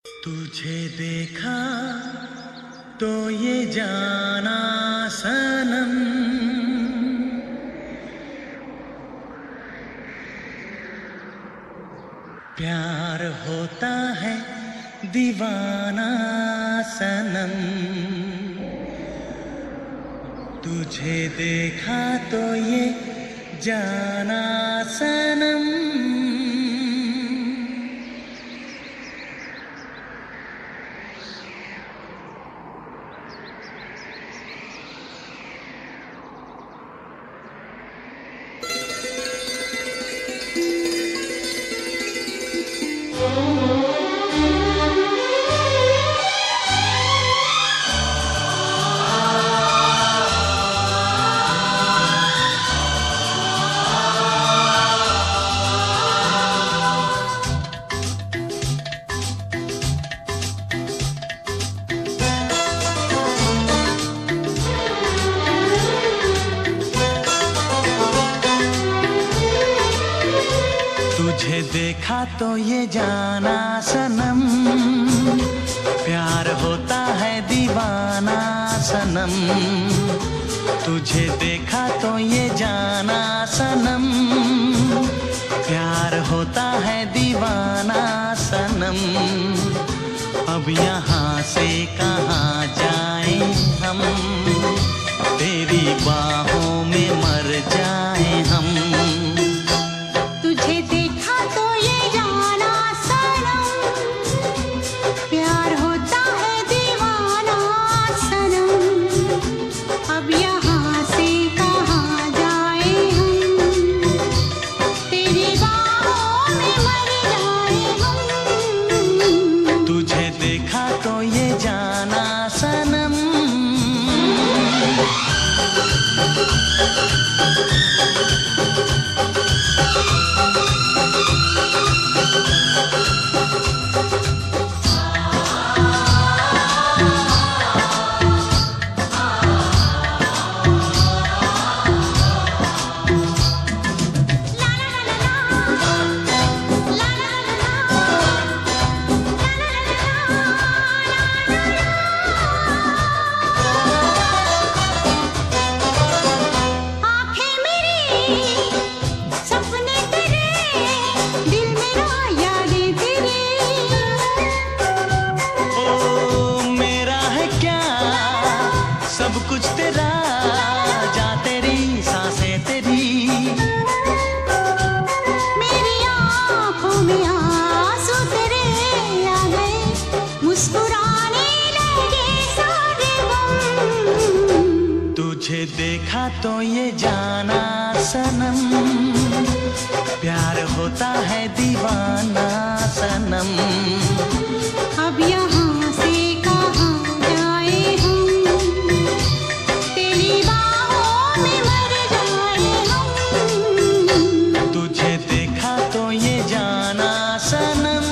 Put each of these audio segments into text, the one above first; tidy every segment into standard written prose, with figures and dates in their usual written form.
तुझे देखा तो ये जाना सनम, प्यार होता है दीवाना सनम। तुझे देखा तो ये जाना सनम। तुझे देखा तो ये जाना सनम, प्यार होता है दीवाना सनम। तुझे देखा तो ये जाना सनम, प्यार होता है दीवाना सनम। अब यहाँ से कहाँ जाएं हम, तेरी बाहों में मर जाएं हम। तुझे देखा तो ये जाना सनम, प्यार होता है दीवाना सनम। अब यहाँ से कहाँ जाए हम, तेरी बाहों में मर जाए हम। तुझे देखा तो ये जाना सनम। सब कुछ तेरा, जा तेरी सांसें तेरी। मेरी आँखों में आंसू तेरे आ गए, मुस्कुराने लगे सारे गम। तुझे देखा तो ये जाना सनम, प्यार होता है दीवाना सनम। अब यहाँ से कहाँ जाए हम, तेरी बाहों में मर जाए हम। तुझे देखा तो ये जाना सनम।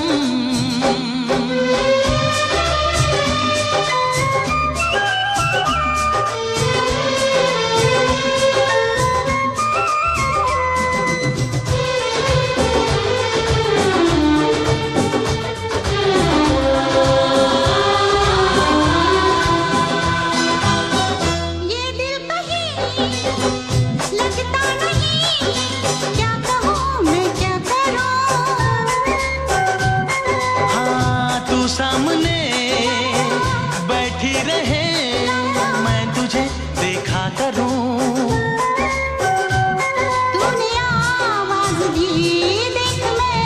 सामने बैठी रहे, मैं तुझे देखा करूं। तूने आवाज दी, देख मैं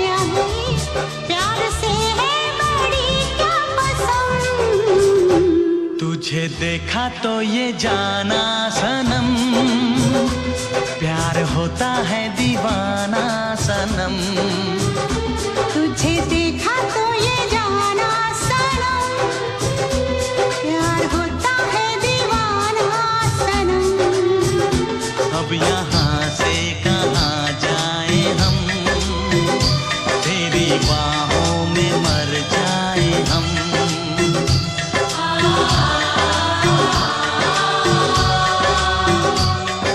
आ गई, प्यार से है बड़ी क्या पसंद। तुझे देखा तो ये जाना सनम, प्यार होता है दीवाना सनम। तुझे देखा तो ये जाना सनम, प्यार होता है दीवाना सनम। अब यहाँ से कहाँ जाए हम, तेरी बाहों में मर जाए हम।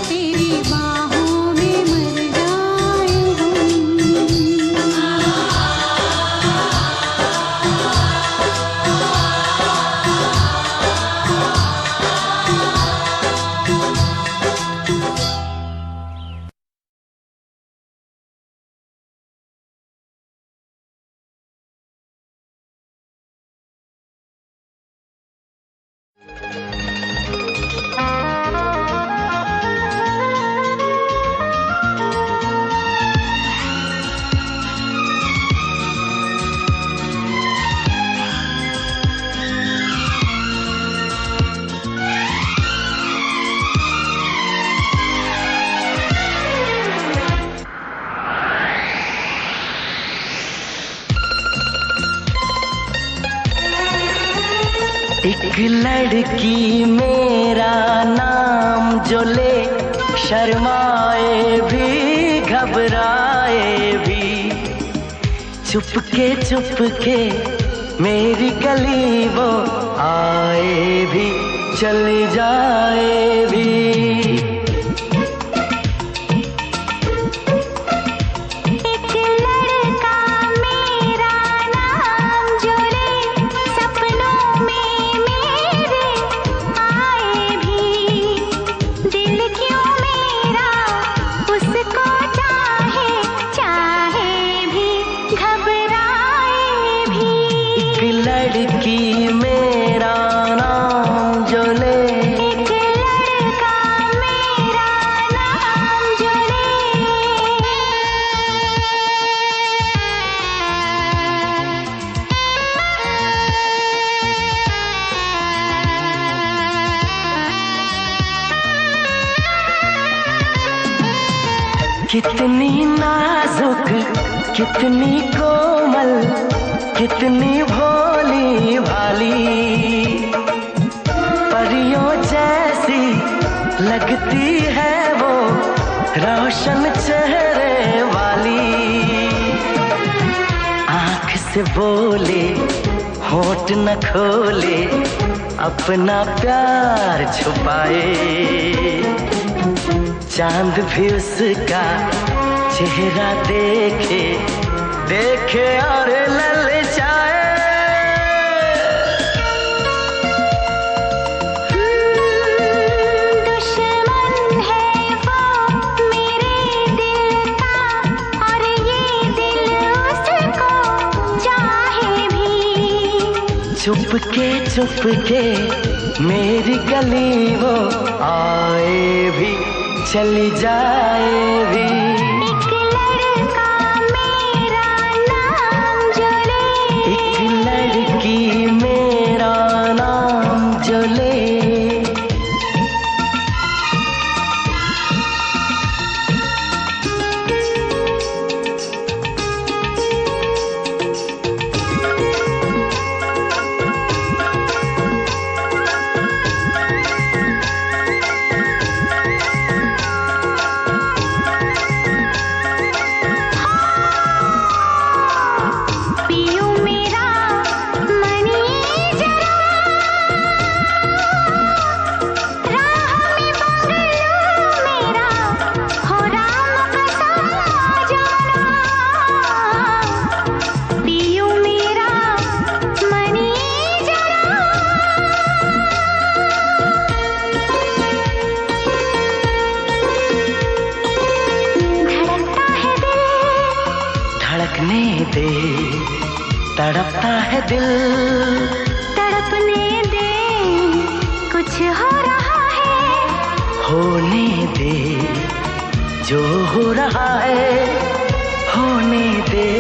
तेरी बाहों में मर जाए हम। एक लड़की मेरा नाम जो ले, शर्माए भी घबराए भी, चुपके मेरी गली वो आए भी चली जाए भी। लड़की मेरा नाम जो ले, एक लड़का मेरा नाम जो ले। कितनी नाजुक, कितनी कोमल, कितनी भोली भाली, परियों जैसी लगती है वो रोशन चेहरे वाली। आँख से बोले होठ न खोले, अपना प्यार छुपाए, चांद भी उसका चेहरा देखे और ललचाए। दुश्मन है वो मेरे दिल का, और ये दिल उसको चाहे भी, चुपके मेरी गली वो आए भी चली जाए भी। दे, तड़पता है दिल, तड़पने दे, कुछ हो रहा है, होने दे, जो हो रहा है होने दे।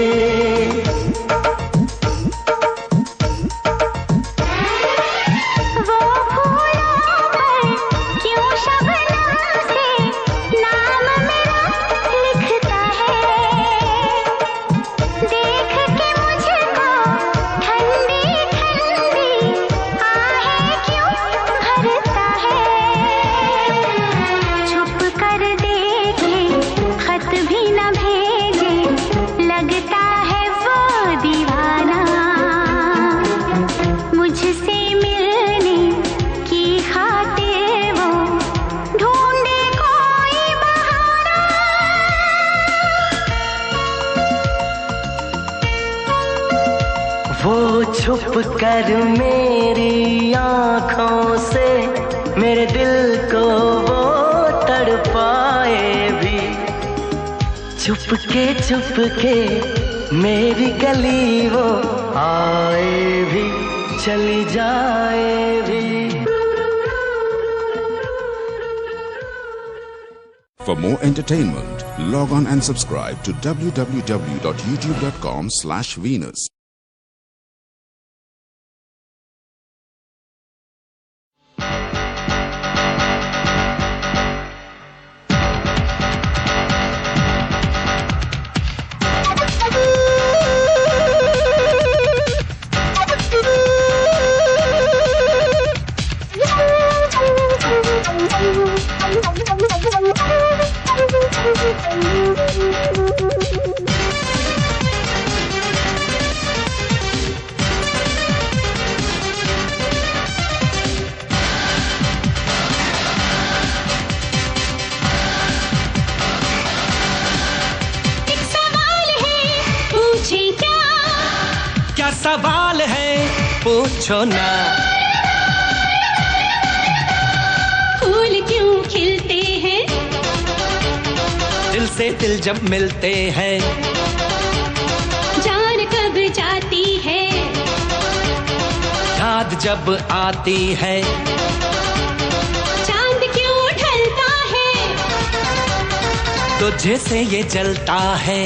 वो छुप कर मेरी आँखों से मेरे दिल को वो तड़पाए भी, चुपके मेरी गली वो आए भी चली जाए भी। For more entertainment, log on and subscribe to www.youtube.com/Venus. सवाल है पूछो ना। फूल क्यों खिलते हैं? दिल से दिल जब मिलते हैं। जान कब जाती है? याद जब आती है। चांद क्यों ढलता है? तुझे से ये जलता है।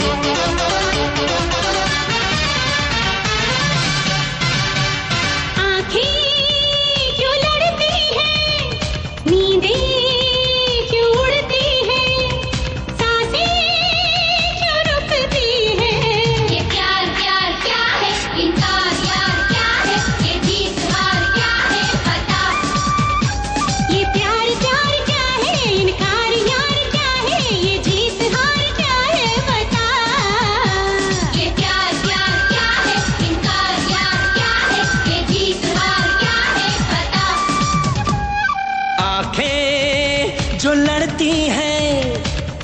जो लड़ती हैं,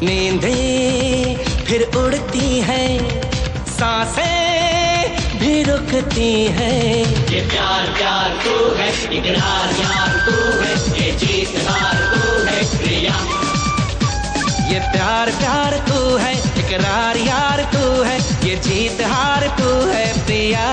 नींदें फिर उड़ती हैं, सांसें भी रुकती हैं। ये प्यार प्यार तू है, इकरार यार तू है, ये जीत हार तू है प्रिया। ये प्यार प्यार तू है, इकरार यार तू है, ये जीत हार तू है प्रिया।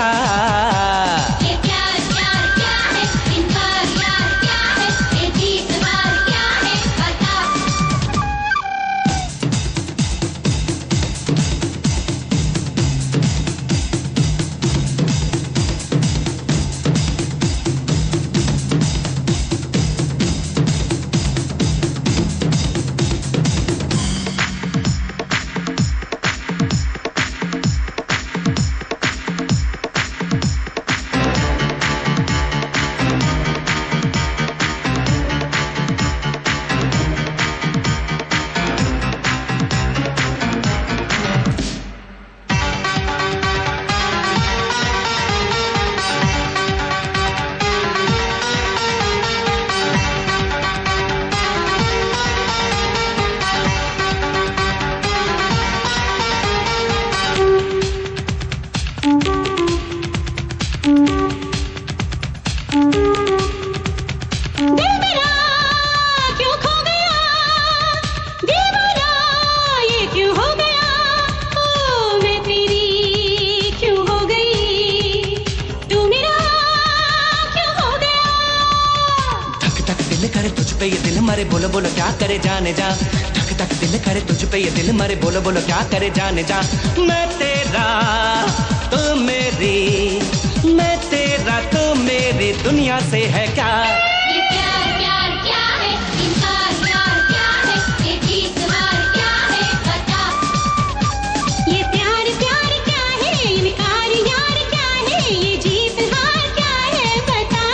करे तुझ पे ये दिल मरे बोलो बोलो क्या करे जाने जा। धक धक दिल करे तुझ पे ये दिल मरे बोलो बोलो क्या करे जाने जा। मैं तेरा तू मेरी, मैं तेरा तू मेरी, दुनिया से है क्या। ये प्यार प्यार क्या है, इनकार यार क्या है, ये जीत हार क्या है बता। ये प्यार प्यार क्या है, इनकार यार क्या है, ये जीत हार क्या है बता।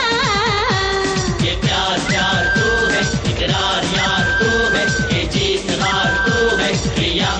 ये प्यार प्यार तू है, इकरार यार तू है, ये जीत हार तू है प्रिया।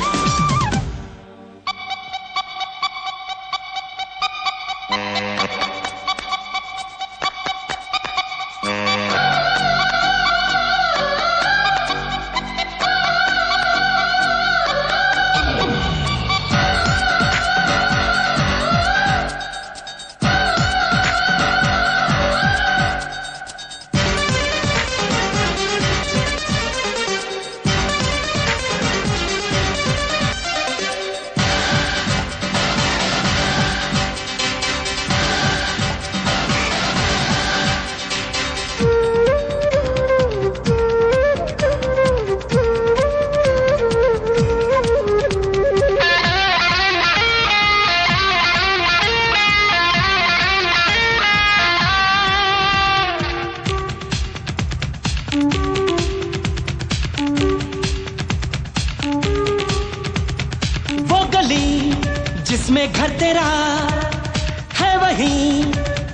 जिसमें घर तेरा है वहीं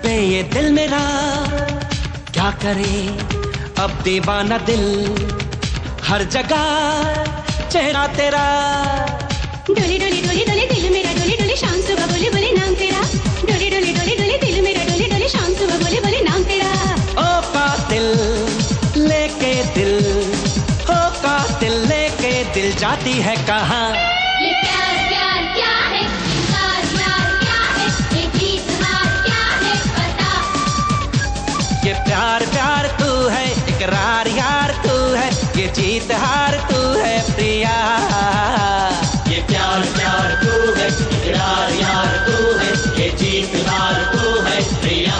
पे ये दिल मेरा, क्या करे अब दीवाना दिल, हर जगह चेहरा तेरा। डोली डोली डोली डोली दिल मेरा डोली डोली, शाम सुबह बोले बोले नाम तेरा। डोली डोली डोली डोली दिल मेरा डोली डोली, शाम सुबह बोले बोले नाम तेरा। ओ कातिल लेके दिल, ओ कातिल लेके दिल जाती है कहाँ। ये प्यार प्यार क्या है, इनकार यार क्या है, ये जीत हार जीत हार तू है प्रिया। ये प्यार प्यार तू है, इकरार यार तू है, ये जीत हार तू है प्रिया।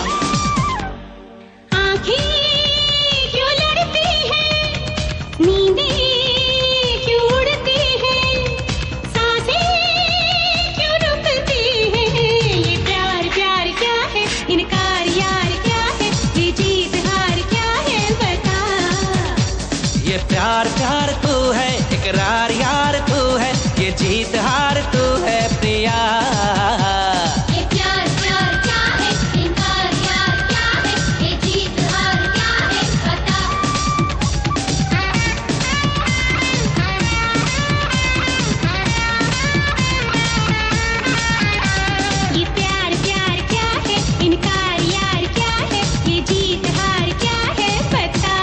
आँखें क्यों लड़ती हैं, नींदें क्यों उड़ती हैं, सांसें क्यों रुकती हैं, ये प्यार प्यार क्या है, इनकार यार क्या है, ये जीत हार क्या है बता। ये प्यार प्यार तू है, इकरार यार तू है, ये जीत हार तू है प्रिया। ये प्यार प्यार क्या है, इनकार यार क्या है, ये जीत हार क्या है बता। ये प्यार प्यार क्या है, इनकार यार क्या है, ये जीत हार क्या है बता।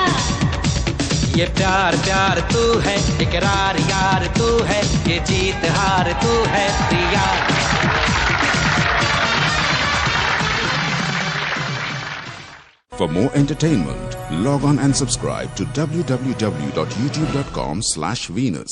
ये प्यार प्यार तू है, इकरार यार तू है, ये जीत हार तू है प्रिया। For more entertainment, log on and subscribe to www.youtube.com/Venus.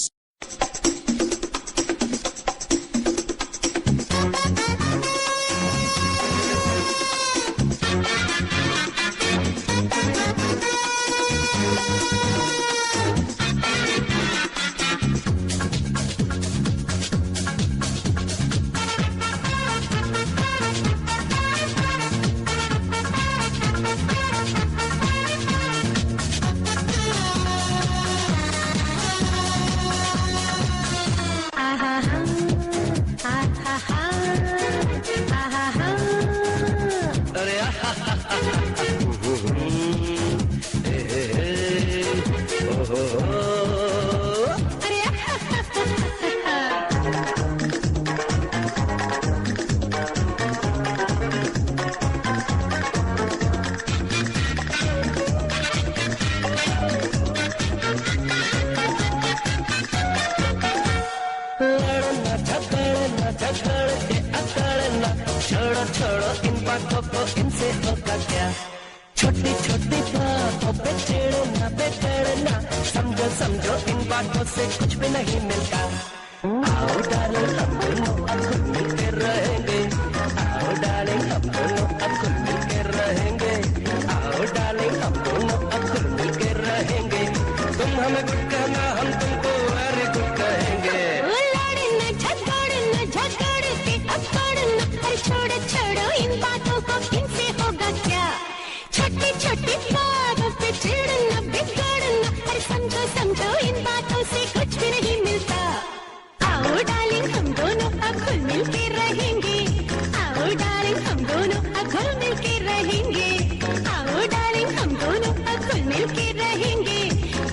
छोड़ो छोड़ो इन बातों को, इनसे होगा क्या। छोटी छोटी बातों पे छेड़ना बिगड़ना, समझो समझो इन बातों से कुछ भी नहीं मिलता। आओ डार्लिंग हम दोनों अब खुद मिलकर रहेंगे, आओ डार्लिंग हम दोनों अब खुद मिलकर रहेंगे, आओ डार्लिंग हम दोनों अब खुद मिलकर रहेंगे। तुम हमें गुड कहना, हम तुमको वेरी गुड कहेंगे। छोड़ो छोड़ो इन बातों को, इनसे होगा क्या। छोटी छोटी बातों पे चिढ़ना बिगड़ना, अरे समझो समझो इन बातों से कुछ भी नहीं मिलता। आओ डार्लिंग हम दोनों अब खुल मिल के रहेंगे, आओ डार्लिंग हम दोनों अब खुल मिल के रहेंगे, आओ डार्लिंग हम दोनों अब खुल मिल के रहेंगे।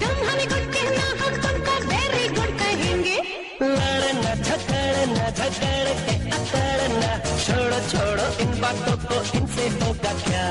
तुम हमें गुड कहना, हम तुमको वेरी गुड कहेंगे। लड़ना झगड़ना झगड़ के अकड़ना, छोड़ो छोड़ो इन बातों को, इनसे होगा क्या।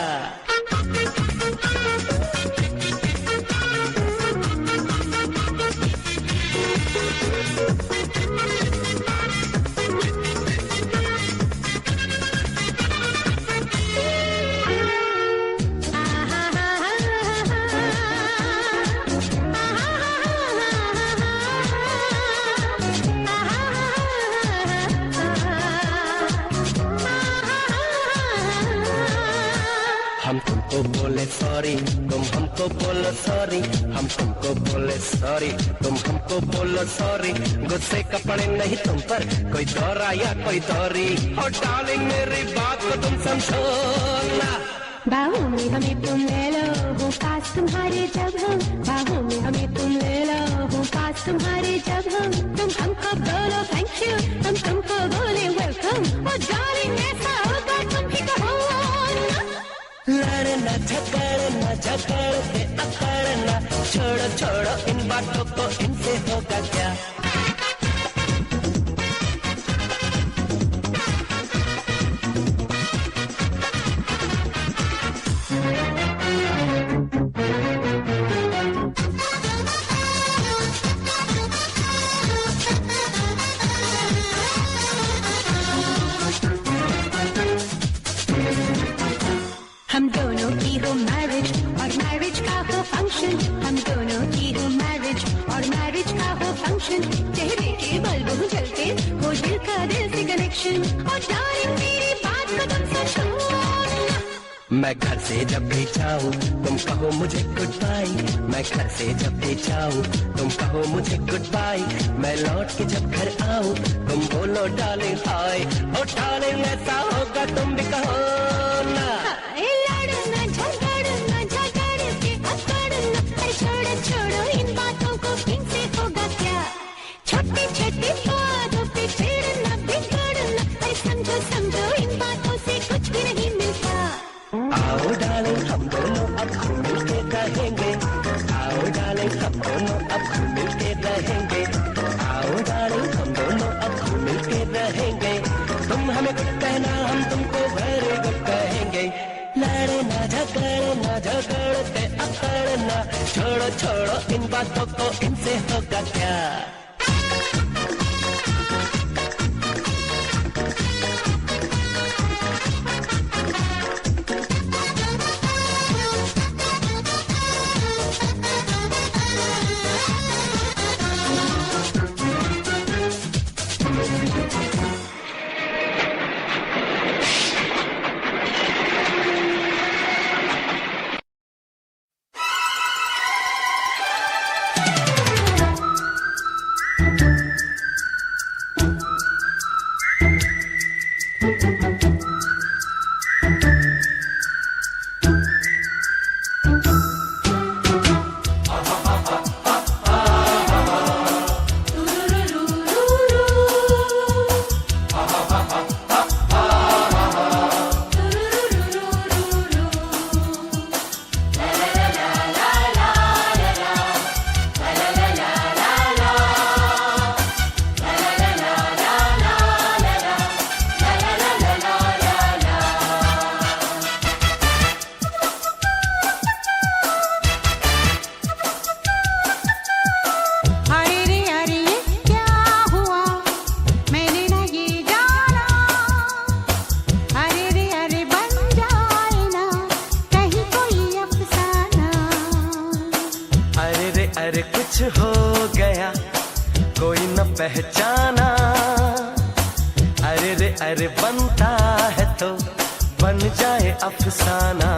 हम तुमको बोले सॉरी, तुम हमको बोलो सॉरी, हम तुमको बोले सॉरी, तुम हमको बोलो सॉरी। गुस्से का पड़े नहीं तुम पर कोई दौरा या कोई दौरी, और डार्लिंग मेरी बात को तुम समझो ना। बाहों में हमें तुम ले लो, हूँ पास तुम्हारे जब हम, बाहों में हमें तुम ले लो, हूँ पास तुम्हारे जब हम। तुम हमको बोलो थैंक यू, हम तुमको बोले वेलकम, और डार्लिंग ऐसा होगा तुम भी कहो ना। लड़ना झगड़ना झगड़ के अकड़ना, छोड़ो छोड़ो इन बातों को, इनसे होगा क्या। हम दोनों की हो मैरिज और मैरिज का हो फंक्शन, हम दोनों की हो मैरिज और अफेक्शन। ओ डार्लिंग मेरी बात को तुम तो छोड़ना। मैं घर से जब भी जाऊं तुम कहो मुझे गुड बाय। मैं घर से जब भी जाऊं तुम कहो मुझे गुड बाय। मैं लौट के जब घर आऊं तुम बोलो डार्लिंग हाय। ओ डार्लिंग ऐसा होगा तुम भी कहो ना। लड़ना झगड़ना झगड़ के अकड़ना, अरे छोड़ो छोड़ो इन बातों को, इनसे होगा क्या। छोटी छोटी बातों पे चिढ़ना बिगड़ना, अरे समझो समझो इन बातों से कुछ भी नहीं मिलता। आओ डार्लिंग हम दोनों अब मिल के रहेंगे। आओ डार्लिंग हम दोनों अब मिल के रहेंगे। आओ डार्लिंग हम दोनों अब मिल के रहेंगे। तुम हमें गुड कहना हम तुमको वेरी गुड कहेंगे। लड़ना झगड़ना झगड़ते अकड़ना, छोड़ो छोड़ो इन बातों को, इनसे होगा क्या। अरे कुछ हो गया कोई न पहचाना। अरे रे अरे बनता है तो बन जाए अफसाना।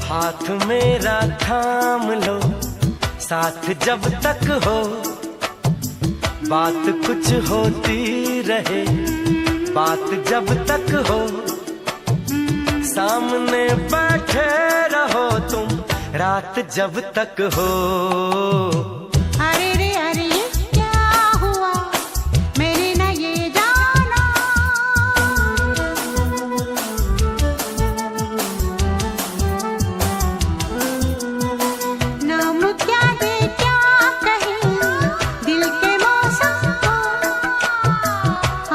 हाथ मेरा थाम लो साथ जब तक हो, बात कुछ होती रहे बात जब तक हो। सामने बैठे रहो तुम रात जब तक हो। अरे रे अरे ये क्या हुआ मेरे ना ये जाना। नाम क्या दे क्या कहे दिल के मौसम को,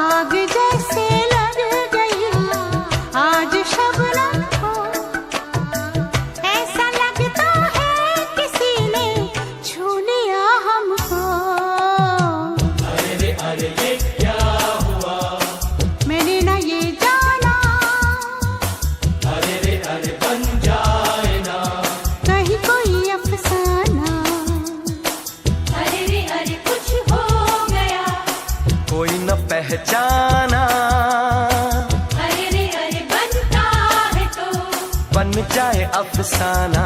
आग जैसे लग गई आज शबनम को। ऐसा लगता है किसी ने छू लिया हमको। अरे ये क्या हुआ मैंने ना ये जाना। अरे बन जाए ना कहीं कोई अफसाना। अरे कुछ हो गया कोई न पहचाना। अरे बनता है तो बन जाए अफसाना।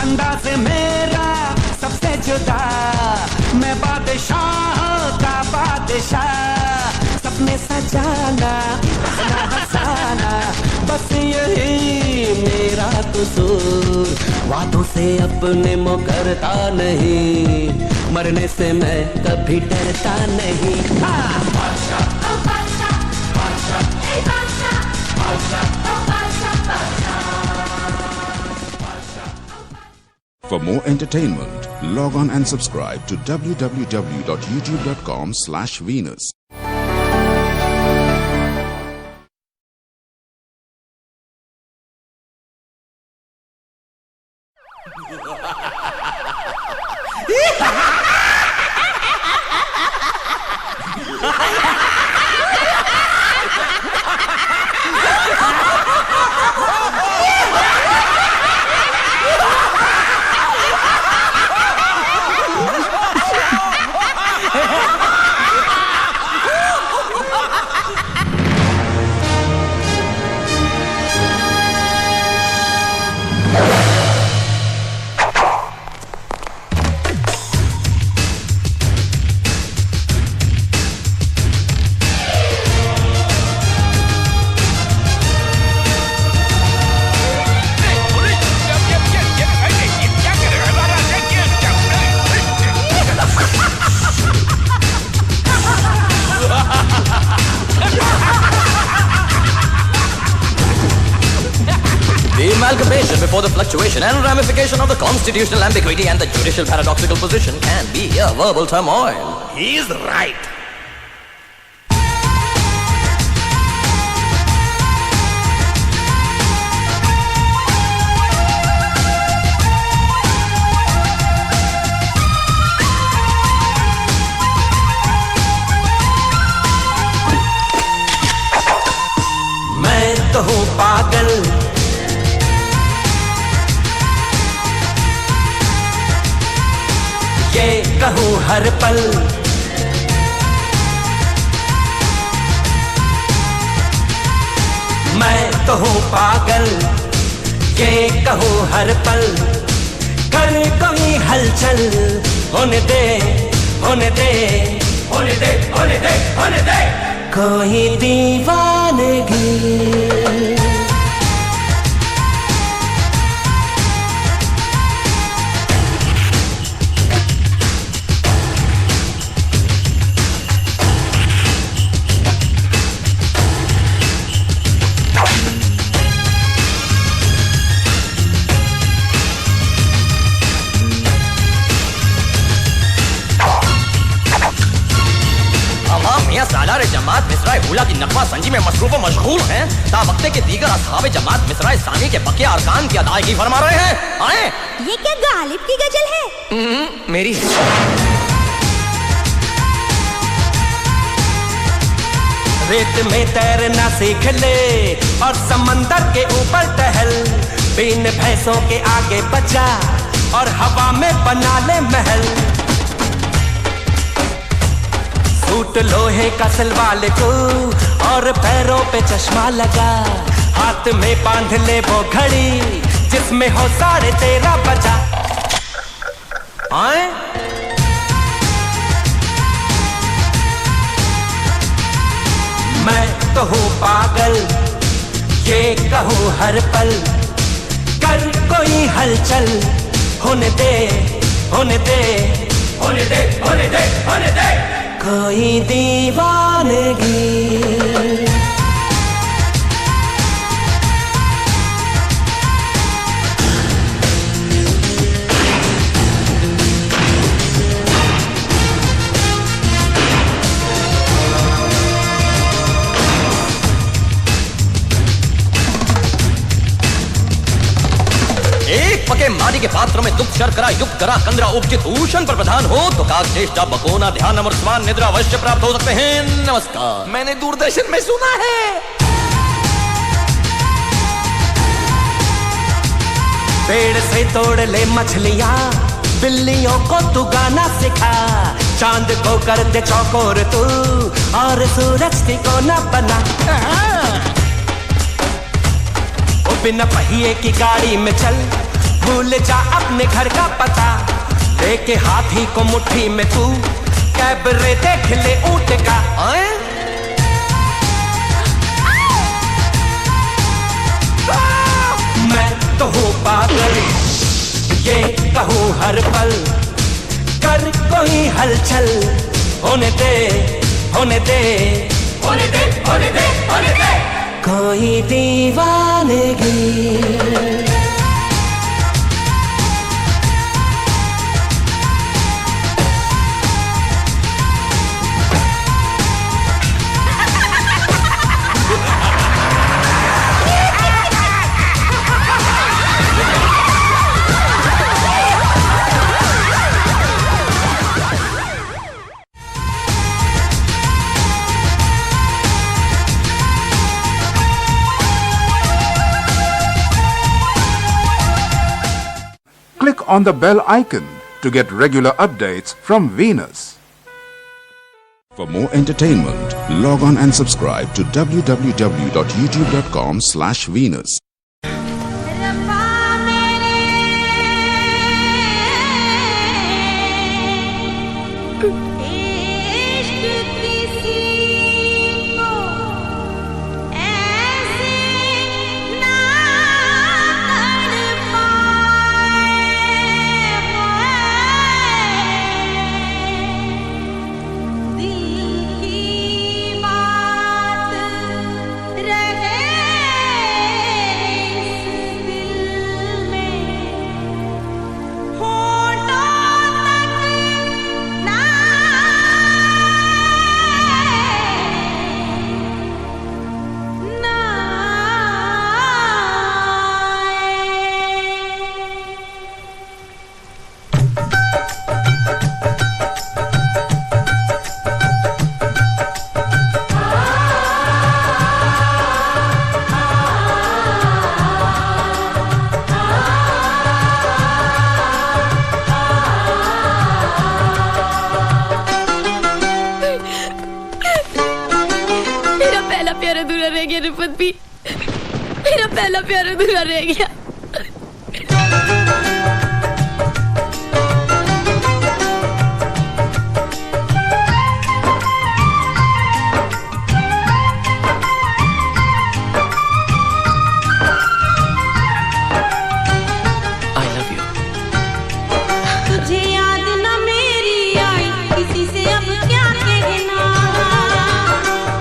अंदाज मेरा सबसे जुदा, मैं बादशाह का बादशाह, सपने सजाना हंसना हंसाना बस यही मेरा कसूर, वादों से अपने मुकरता नहीं, मरने से मैं कभी डरता नहीं। For more entertainment, log on and subscribe to www.youtube.com/Venus. The amalgamation before the fluctuation and ramification of the constitutional ambiguity and the judicial paradoxical position can be a verbal turmoil. He's right. मैं तो हूँ पागल, ये कहूँ हर पल, मैं तो हूँ पागल, ये कहूँ हर पल, कर कोई हलचल, होने दे होने दे होने दे होने दे होने दे कोई दीवानगी। सालार जमात मिसराए हुला की नकवा संजी में मसरूफ और मशगूल हैं, तावक्ते के दीगर असहाबे जमात मिसराए सामी के बकिया अरकान की अदायगी फरमा रहे हैं। आए ये क्या गालिब की गजल है? मेरी रेत में तैरना सीख ले और समंदर के ऊपर टहल, बिन भैंसों के आगे बचा और हवा में बना ले महल, सूट लोहे का सलवार को और पैरों पे चश्मा लगा, हाथ में बांध ले वो घड़ी जिसमें हो 13:30 बजा। आए मैं तो हूँ पागल, ये कहूँ हर पल, कर कोई हलचल, होने दे होने दे होने दे होने दे होने दे कोई दीवानगी। एक पके मारी के पात्र में दुख शर्करा युक्त करा कंदरा उपचित भूषण पर प्रधान हो तो काक चेष्टा बकोना ध्यान अमर स्वान निद्रा अवश्य प्राप्त हो सकते हैं। नमस्कार। मैंने दूरदर्शन में सुना है। पेड़ से तोड़ ले मछलियाँ, बिल्लियों को तू गाना सिखा, चांद को कर दे चौकोर तू और सूरज को न बना। बिना पहिए की गाड़ी में चल, भूल जा अपने घर का पता, लेके हाथी को मुट्ठी में तू कैबरे देख ले ऊँट का। मैं तो हूँ पागल, ये कहूँ हर पल, कर कोई हलचल, होने दे होने दे होने दे होने दे होने दे कोई दीवानगी। Click on the bell icon to get regular updates from Venus. For more entertainment, log on and subscribe to www.youtube.com/Venus. प्यार अधूरा रह गया रिफत भी, मेरा पहला प्यार अधूरा रह गया। I love you. तुझे याद न मेरी आई, किसी से अब क्या कहना।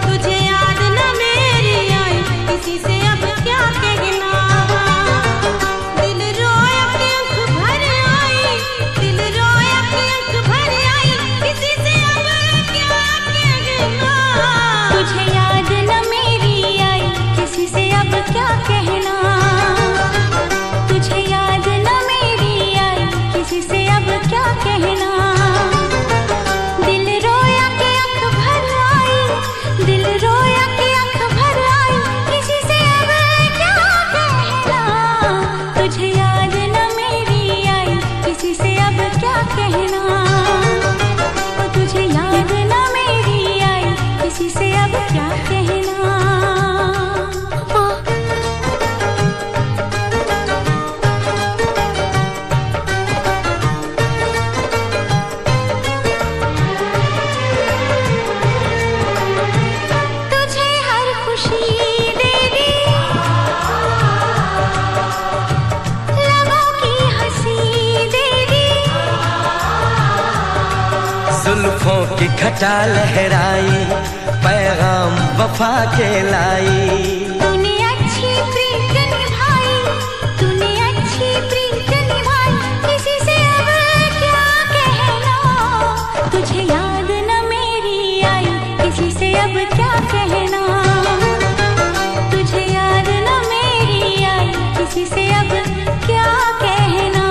तुझे याद न मेरी आई, किसी से अब क्या कहना। दिल रोया कि आँख भर आई, दिल रोया कि आँख भर आई, किसी से अब क्या कहना। तुझे याद न मेरी आई, किसी से अब क्या कहना। तुझे याद न मेरी आई, किसी से अब क्या कहना। दिल रोया कि आँख भर आई, दिल रोया कि आँख भर आई, किसी से अब क्या कहना। तुझे याद न मेरी आई, किसी से अब क्या कहना। तुझे याद न मेरी आई, किसी से अब क्या कहना। तुझे हर खुशी दे दी, लबों की हंसी दे दी। जुल्फों की घटा लहराई, पैगाम वफा के लाई। तूने अच्छी प्रीत निभाई, तूने अच्छी प्रीत निभाई, किसी से अब क्या कहना। तुझे याद न मेरी आई, किसी से अब क्या कहना। तुझे याद न मेरी आई, किसी से अब क्या कहना।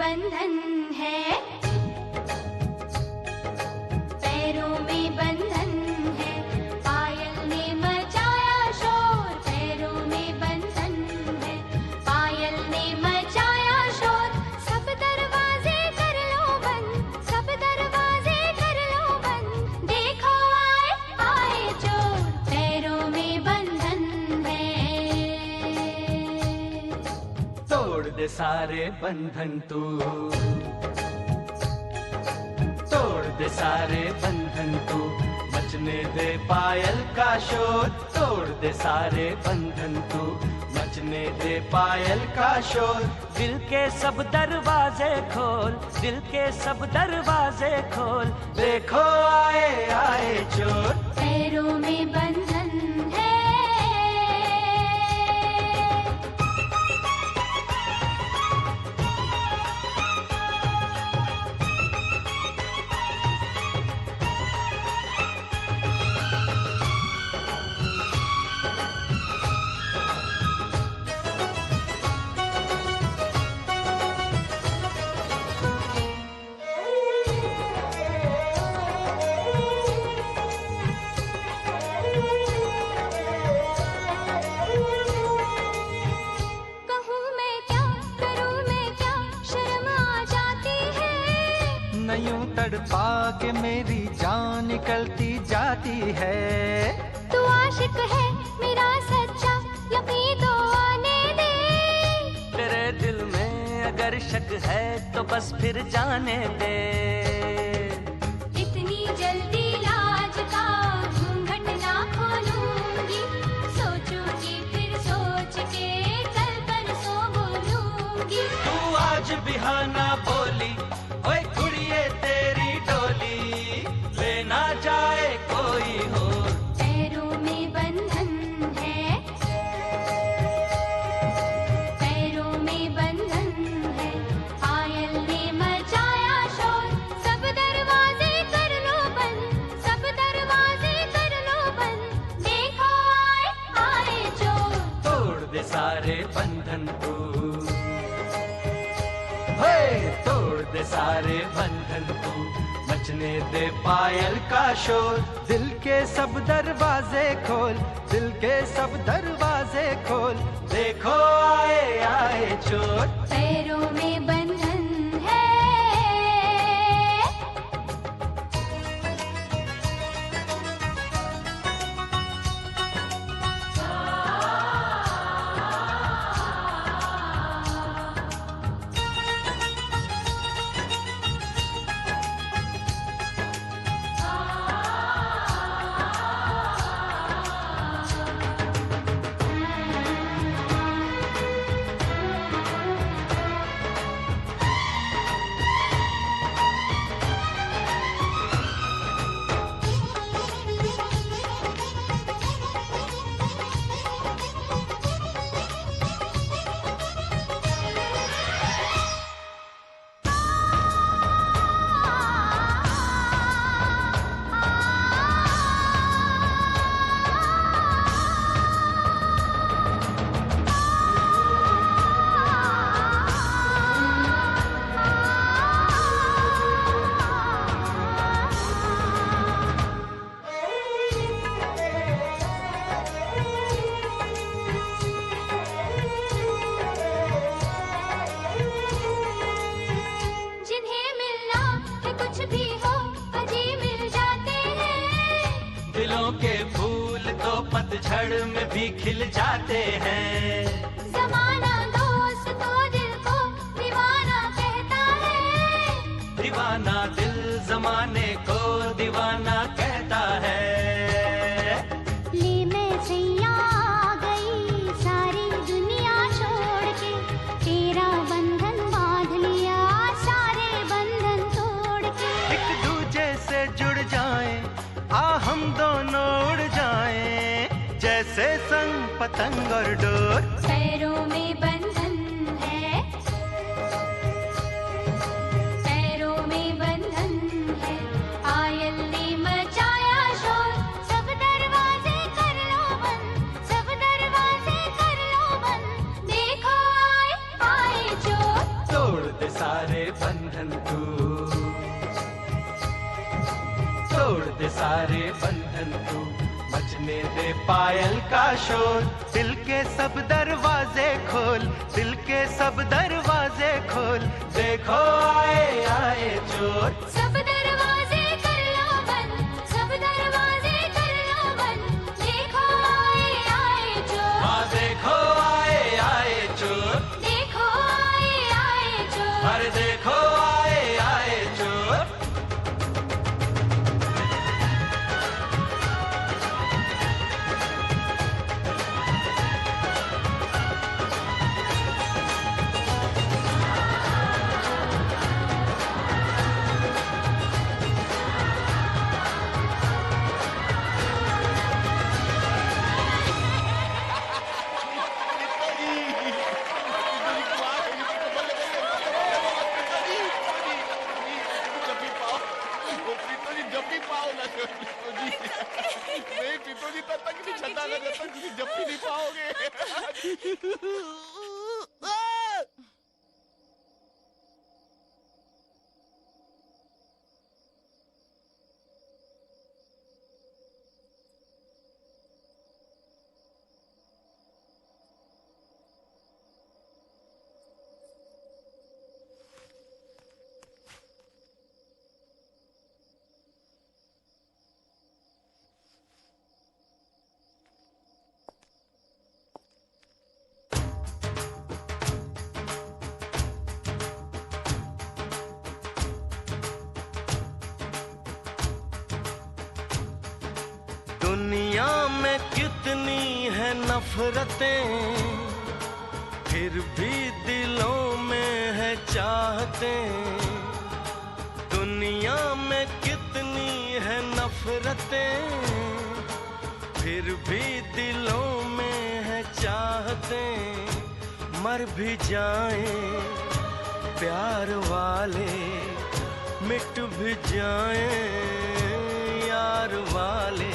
बंधन है, पैरों में बंधन है, पायल ने मचाया शोर, पैरों में बंधन है, पायल ने मचाया शोर, सब दरवाजे कर लो बंद, सब दरवाजे कर लो बंद, देखो आए आए चोर, पैरों में बंधन है। तोड़ दे सारे बंधन तू, तोड़ दे सारे बंधन तू, मचने दे पायल का शोर, तोड़ दे सारे बंधन तू, मचने दे पायल का शोर। दिल के सब दरवाजे खोल, दिल के सब दरवाजे खोल, देखो आए आए चोर, पैरों में बंधन है। कहूँ मैं क्या, करूँ मैं क्या, शर्म आ जाती है। न यूं तड़पा के मेरी जान निकलती जाती है। तू आशिक है मेरा सच्चा, यकीन तो आने दे। तेरे दिल में अगर शक है तो बस फिर जाने दे। इतनी जल्दी लाज का घूंघट ना खोलूंगी, सोचूंगी फिर सोच के कल परसों बोलूंगी। तू आज बिहाना बोली, ओए कुड़िए तेरी डोली, लेना जाए कोई हो। पैरों में बंधन है, पैरों में बंधन है, पायल ने मचाया शोर, सब दरवाजे कर लो बंद, सब दरवाजे कर लो बंद, देखो आए आए चोर। तोड़ दे सारे बंधन तू, हे तोड़ दे सारे बंधन तू, मचने दे पायल का शोर। दिल के सब दरवाजे खोल, दिल के सब दरवाजे खोल, देखो आए आए चोर, पैरों में बंधन है। जिन्हें मिलना है कुछ भी हो, अजी मिल जाते हैं। दिलों के फूल तो पतझड़ में भी खिल जाते हैं। जमाना दोस्त तो दिल को दीवाना कहता है, दीवाना दिल जमाने को दीवाना कहता है। ले मैं सैया आ गई सारी दुनिया छोड़ के, तेरा बंधन बांध लिया सारे बंधन तोड़ के। एक दूजे से जुड़ जाएं, आ हम दोनों उड़ जाएं, जैसे संग पतंग और डोर। पैरों में बंधन है, पैरों में बंधन है, पायल ने मचाया शोर, सब दरवाजे कर लो बंद, सब दरवाजे कर लो बंद, देखो आए आए चोर। तोड़ दे सारे रहने दे पायल का शोर, दिल के सब दरवाजे खोल, दिल के सब दरवाजे खोल, देखो आए आए चोर। सब दरवाजे कर लो बंद, सब दरवाजे कर लो बंद, देखो आए आए चोर। हाँ देखो आए आए चोर, देखो आए आए चोर। अरे देखो आए आए चोर। दुनिया में कितनी है नफरतें, फिर भी दिलों में है चाहतें। दुनिया में कितनी है नफरतें, फिर भी दिलों में है चाहतें। मर भी जाएं प्यार वाले, मिट भी जाएं यार वाले,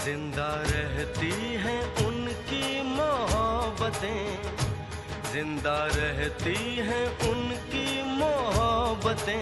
जिंदा रहती हैं उनकी मोहब्बतें, जिंदा रहती हैं उनकी मोहब्बतें।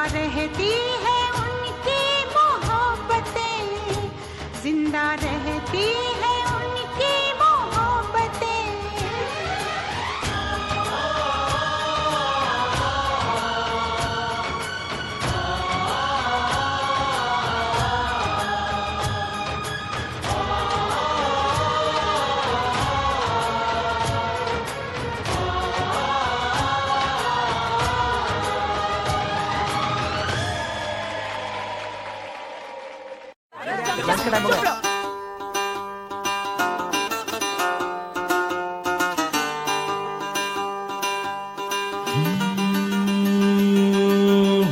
रहती है उनकी मोहब्बतें, जिंदा रहती है उनकी मोहब्बतें।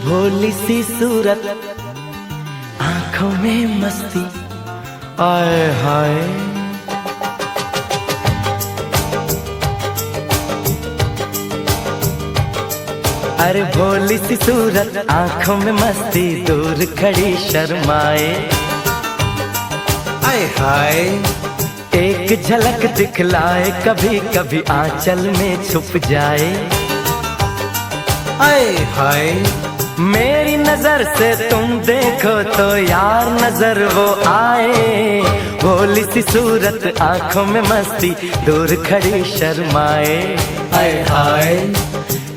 भोली सी सूरत, आंखों में मस्ती, आए हाय। अरे भोली सी सूरत, आंखों में मस्ती, दूर खड़ी शर्माए, आए हाय। एक झलक दिखलाए, कभी कभी आंचल में छुप जाए, आए हाय। मेरी नजर से तुम देखो तो यार नजर वो आए, भोली सी सूरत, आंखों में मस्ती, दूर खड़ी शर्माए, आए हाय।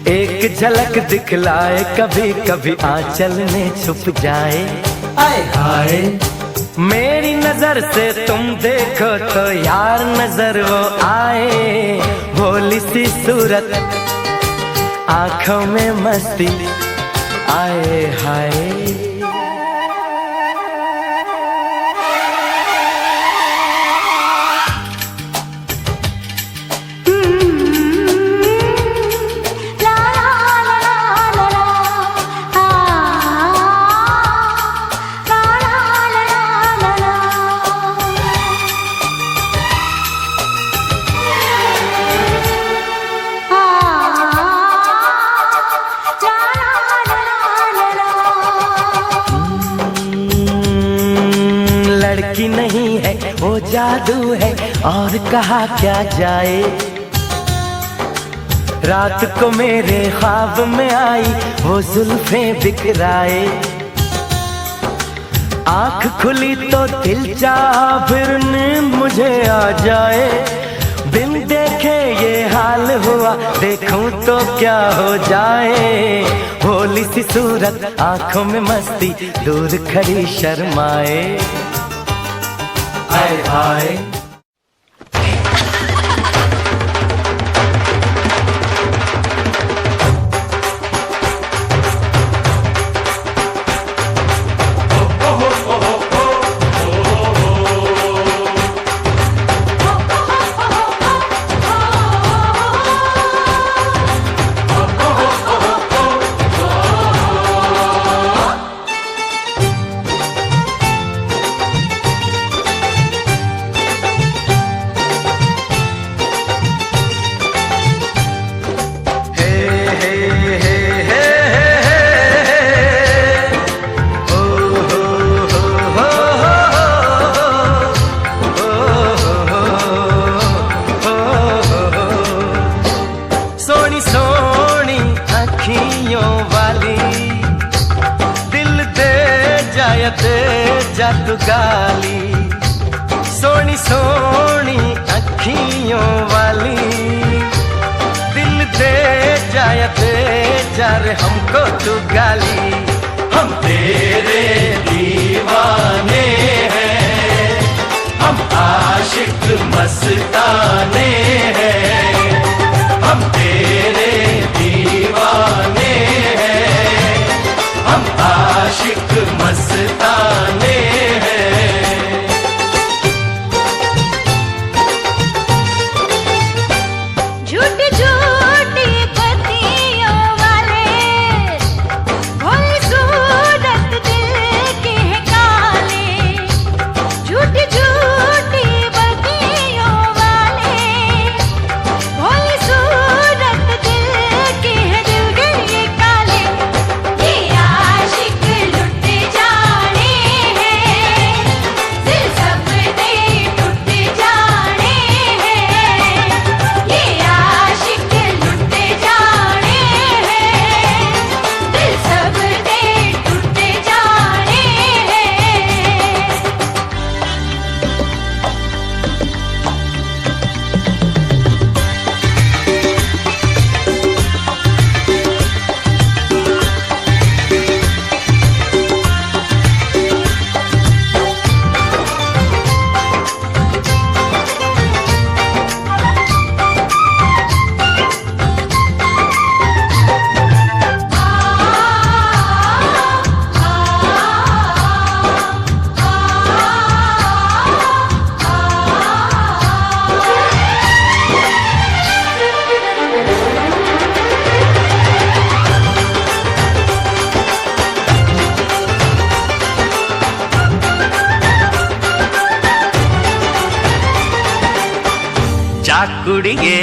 एक झलक दिखलाए, कभी कभी आंचल में छुप जाए, आए हाय। मेरी नजर से तुम देखो तो यार नजर वो आए, भोली सी सूरत आंखों में मस्ती आए हाय। लड़की नहीं है वो जादू है और कहा क्या जाए, रात को मेरे ख्वाब में आई वो जुल्फें बिखराए, आंख खुली तो दिल चाहा फिर नींद मुझे आ जाए, बिन देखे ये हाल हुआ देखूं तो क्या हो जाए, भोली सी सूरत आंखों में मस्ती दूर खड़ी शर्माए हाय हाय। जादू गाली सोनी सोनी अखियों वाली, दिल दे जाया दे जा रे हमको तू गाली, हम तेरे दीवाने हैं, हम आशिक मस्ताने हैं, हम तेरे दीवाने हैं, हम आशिक मस्ताने हैं। झूठी झूठी बत्तियों वाले भोली सूरत दिल के है काले, झूठी झूठी बत्तियों वाले भोली सूरत दिल के है दिल के काले, ये आशिक लुट जाने हैं, दिल सब दे टूट जाने हैं, ये आशिक लुट जाने हैं, दिल सब दे टूट जाने हैं। चाकुड़िए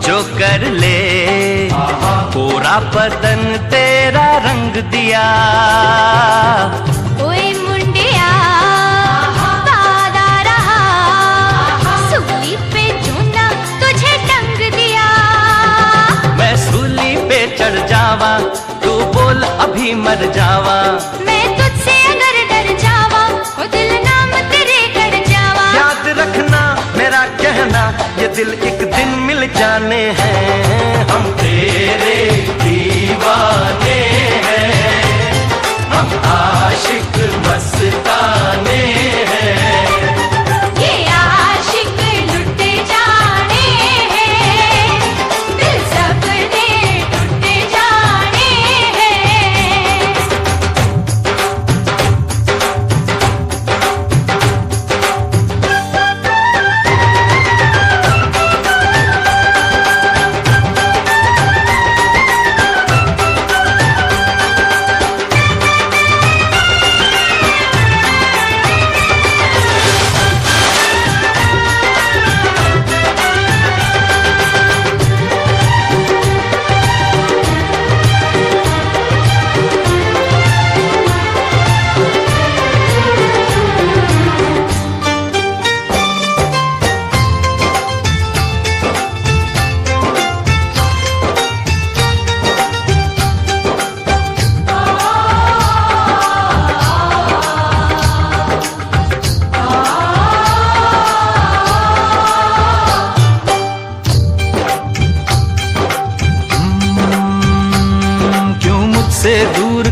जो कर ले पूरा बदन तेरा रंग दिया, ओए मुंडिया वादा रहा, सूली पे चूना तुझे टंग दिया, मैं सूली पे चढ़ जावा तू बोल अभी मर जावा, मैं तुझसे अगर डर जावा ओ दिल नाम तेरे कर जावा, याद रखना मेरा कहना ये दिल एक दिन मिल जाने हैं, हम तेरे दीवाने हैं, हम आशिक मस्ताने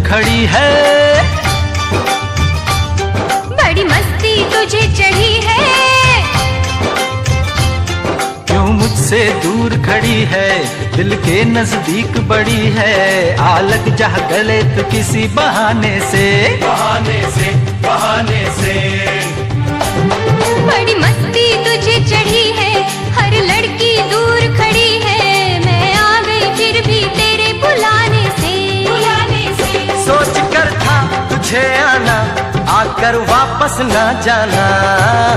खड़ी है, बड़ी मस्ती तुझे चढ़ी है, क्यों मुझसे दूर खड़ी है, दिल के नजदीक बड़ी है, आ लग जा गले तो किसी बहाने से, बहाने से, बहाने से। बड़ी मस्ती तुझे चढ़ी है, हर लड़की दूर खड़ी है, मैं आ गई फिर भी तेरे बुलाने से, बुलाने से। सोच कर था तुझे आना, आकर वापस ना जाना,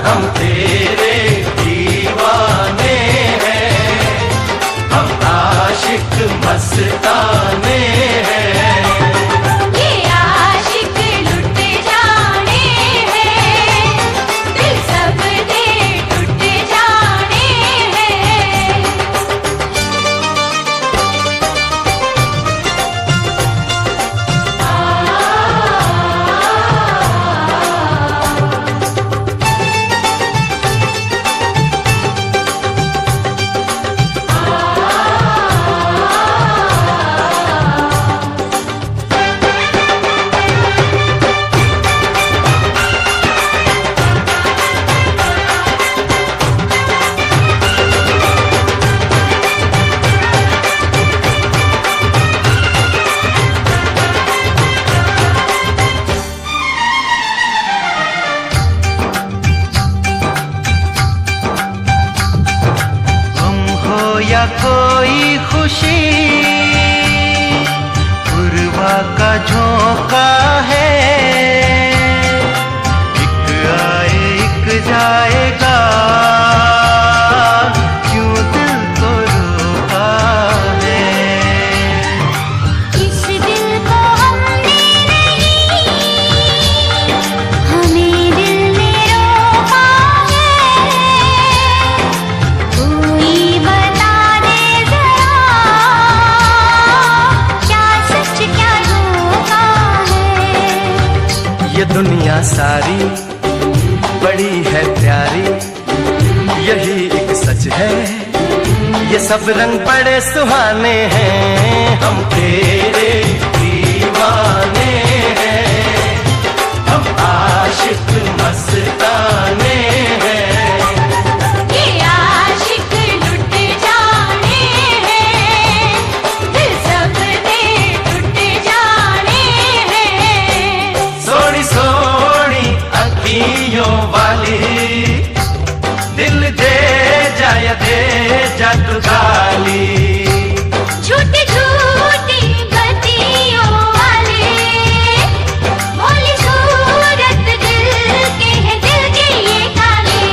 हम तेरे दीवाने हैं, हम आशिक मस्ताने हैं। ये आशिक लुट जाने हैं, दिल सब दे टूट जाने हैं। या कोई खुशी पूर्वा का झोंका है, एक आए एक जाएगा, क्यों दिल को रोका है। इस दिल को हमने नहीं, हमें दिल ने रोका है, कोई बता दे जरा, क्या सच क्या धोखा है। ये दुनिया सारी बड़ी है प्यारी, यही एक सच है, ये सब रंग बड़े सुहाने हैं, हम तेरे दीवाने हैं, हम आशिक मस्ताने हैं। ये आशिक लुट जाने हैं, दिल सब दे टूट जाने हैं। सोनी सोनी अखियों वाली, दिल दे जा तू गाली। झूठी झूठी बत्तियों वाले, भोली सूरत दिल के हैं, दिल के ये काले।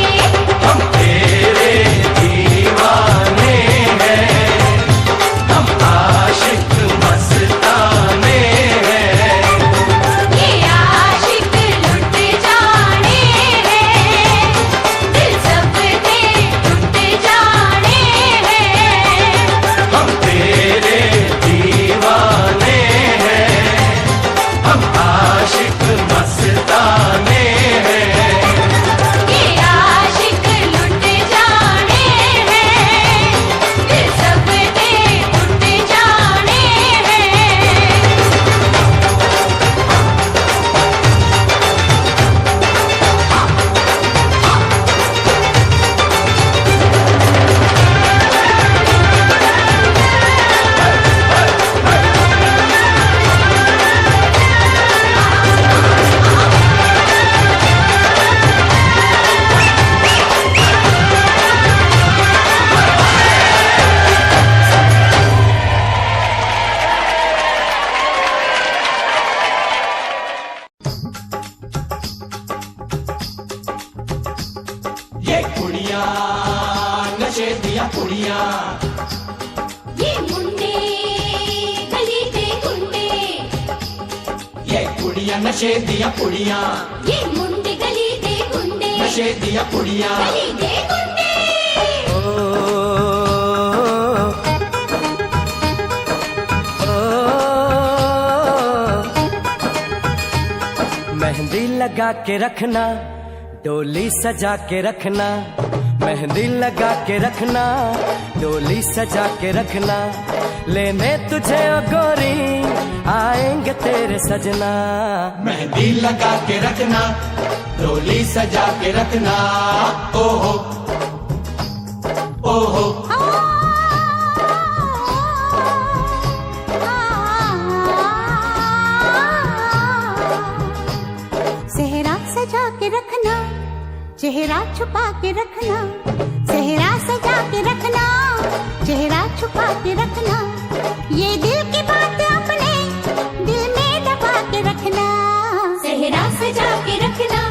हम तेरे दीवाने हैं, हम आशिक मस्ताने हैं। ये आशिक लुट जाने हैं, दिल सब दे टूट जाने हैं। हम तेरे दीवाने हैं, हम आशिक मस्ताने हैं। ये आशिक लुट जाने हैं, दिल सब दे टूट जाने हैं। ये कुड़िया नशे दिया कुड़िया, ये मुंडे गली के गुंडे, ये कुड़िया नशे दिया कुड़िया, ये मुंडे गली के गुंडे, नशे दिया कुड़िया। गली के गुंडे। मेहंदी लगा के रखना, डोली सजा के रखना, मेहंदी लगा के रखना, डोली सजा के रखना, लेने तुझे ओ गोरी आएंगे तेरे सजना। मेहंदी लगा के रखना, डोली सजा के रखना, ओहो ओहो। सेहरा सजा के रखना, चेहरा छुपा के रखना, सेहरा सजा के रखना, चेहरा छुपा के रखना, ये दिल की बात अपने दिल में दबा के रखना। सेहरा सजा के रखना,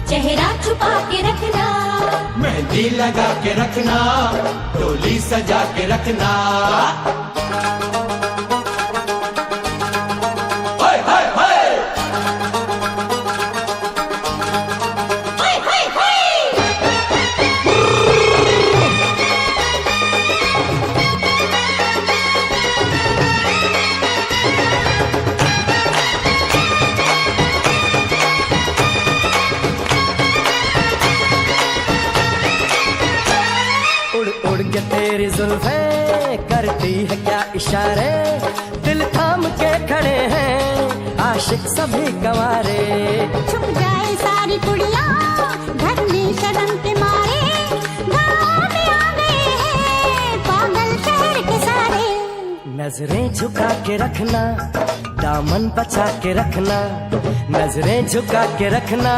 चेहरा छुपा के रखना, मेहंदी लगा के रखना, डोली सजा के रखना। तेरी जुल्फें करती है क्या इशारे, दिल थाम के खड़े हैं आशिक सभी गंवारे। छुप जाए सारी कुड़ियाँ घर में शर्म के मारे, गाँव में आ गए हैं पागल शहर के सारे। नजरें झुका के रखना, दामन बचा के रखना, नजरें झुका के रखना,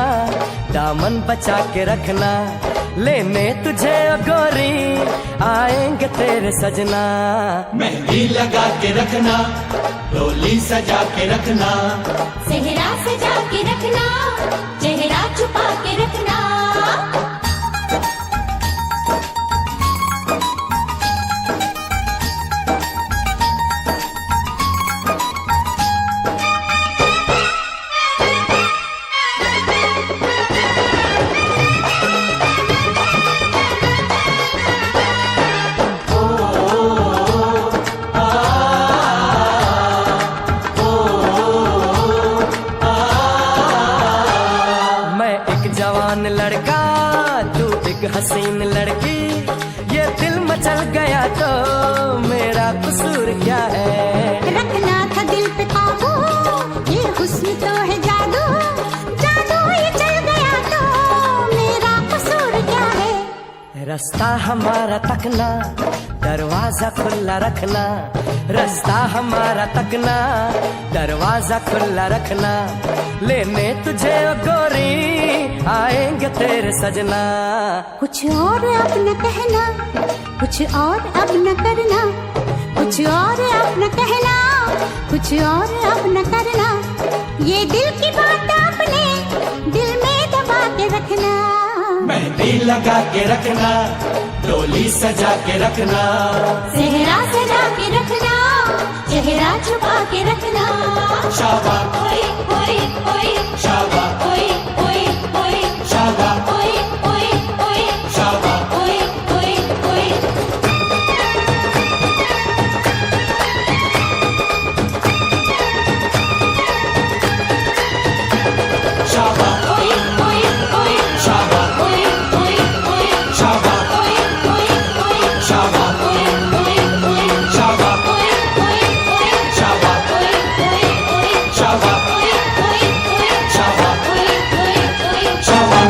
दामन बचा के रखना, लेने तुझे ओ गोरी आएंगे तेरे सजना। मेहंदी लगा के रखना, डोली सजा के रखना, सेहरा सजा के रखना, चेहरा छुपा के रखना। जवान लड़का तू एक हसीन लड़की, ये दिल मचल गया तो मेरा कसूर क्या है। रखना था दिल पे काबू, ये हुस्न तो है जादू, जादू ये चल गया तो मेरा कसूर क्या है। रास्ता हमारा तकना, दरवाजा खुला रखना, रास्ता हमारा तकना, दरवाजा खुला रखना, लेने तुझे ओ गोरी आएंगे तेरे सजना। कुछ और अब न कहना, कुछ और अब न करना, कुछ और अब न कहना, कुछ और अब न करना, ये दिल की बात अपने दिल में दबा के रखना। मेहंदी लगा के रखना, डोली सजा के रखना, सेहरा सजा के रखना, चेहरा छुपा के रखना। शाबाश ओए ओए ओए, शाबाश ओए ओए ओए, शाबाश ओए ओए ओए, शाबाश ओए ओए ओए। शाबाश ओए ओए ओए, शाबाश ओए ओए ओए, शाबाश ओए ओए ओए, शाबाश ओए ओए ओए, शाबाश ओए ओए ओए, शाबाश ओए ओए ओए, शाबाश ओए ओए ओए, शाबाश ओए ओए ओए। शाबाश।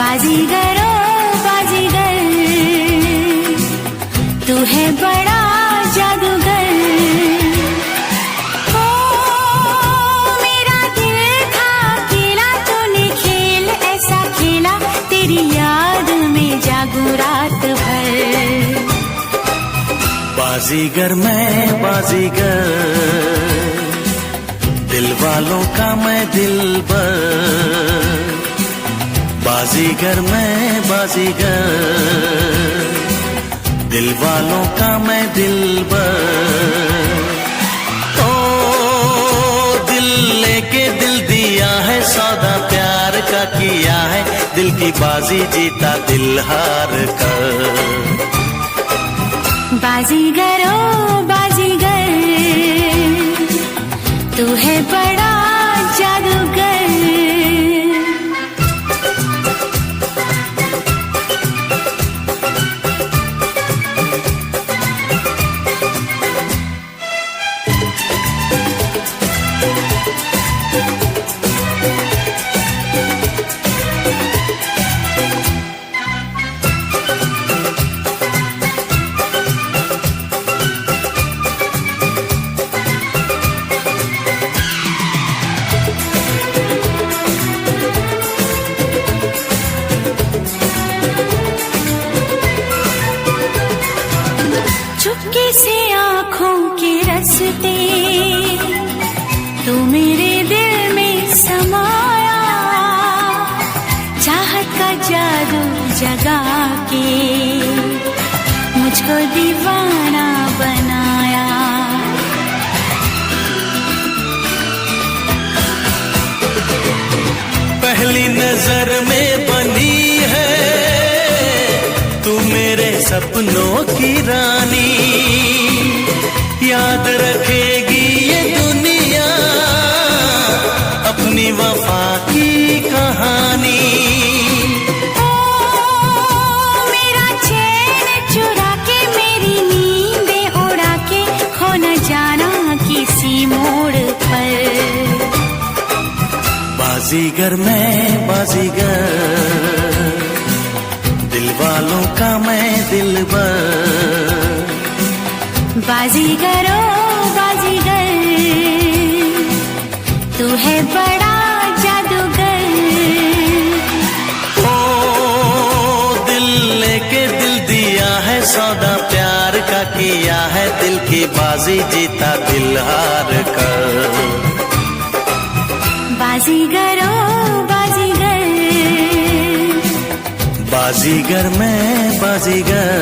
बाजीगर ओ बाजीगर, तू है बड़ा जादूगर। ओ मेरा दिल था अकेला, तूने खेल ऐसा खेला, तेरी याद में जागू रात भर। बाजीगर मैं बाजीगर, दिल वालों का मैं दिलबर। बाजीगर मैं बाजीगर, दिल वालों का मैं दिलबर। ओ दिल लेके दिल दिया है, सौदा प्यार का किया है, दिल की बाजी जीता दिल हार कर। बाजीगर ओ बाजीगर, तू है बड़ा जादूगर। चुपके से आँखों के रस्ते, तू मेरे दिल में समाया, चाहत का जादू जगा के मुझको दीवाना बनाया। पहली नजर में बनी है तू मेरे सपनों की रानी, याद रखेगी ये दुनिया अपनी वफा की कहानी। ओ मेरा चैन चुरा के, मेरी नींदें उड़ा के, खो न जाना किसी मोड़ पर। बाजीगर मैं बाजीगर, दिल वालों का मैं दिलबर। बाजीगर ओ बाजीगर, तू है बड़ा जादूगर। ओ दिल लेके दिल दिया है, सौदा प्यार का किया है, दिल की बाजी जीता दिल हार कर। बाजीगर ओ बाजीगर, बाजीगर मैं बाजीगर।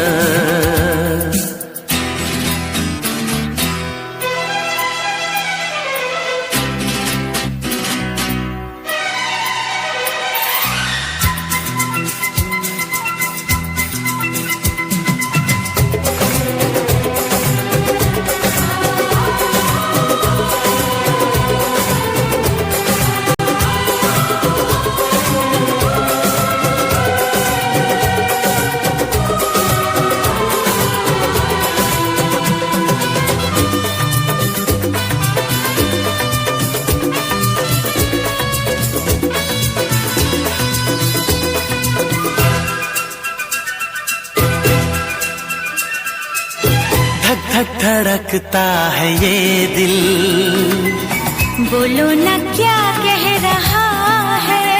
धक धड़कता है ये दिल, बोलो न क्या कह रहा है,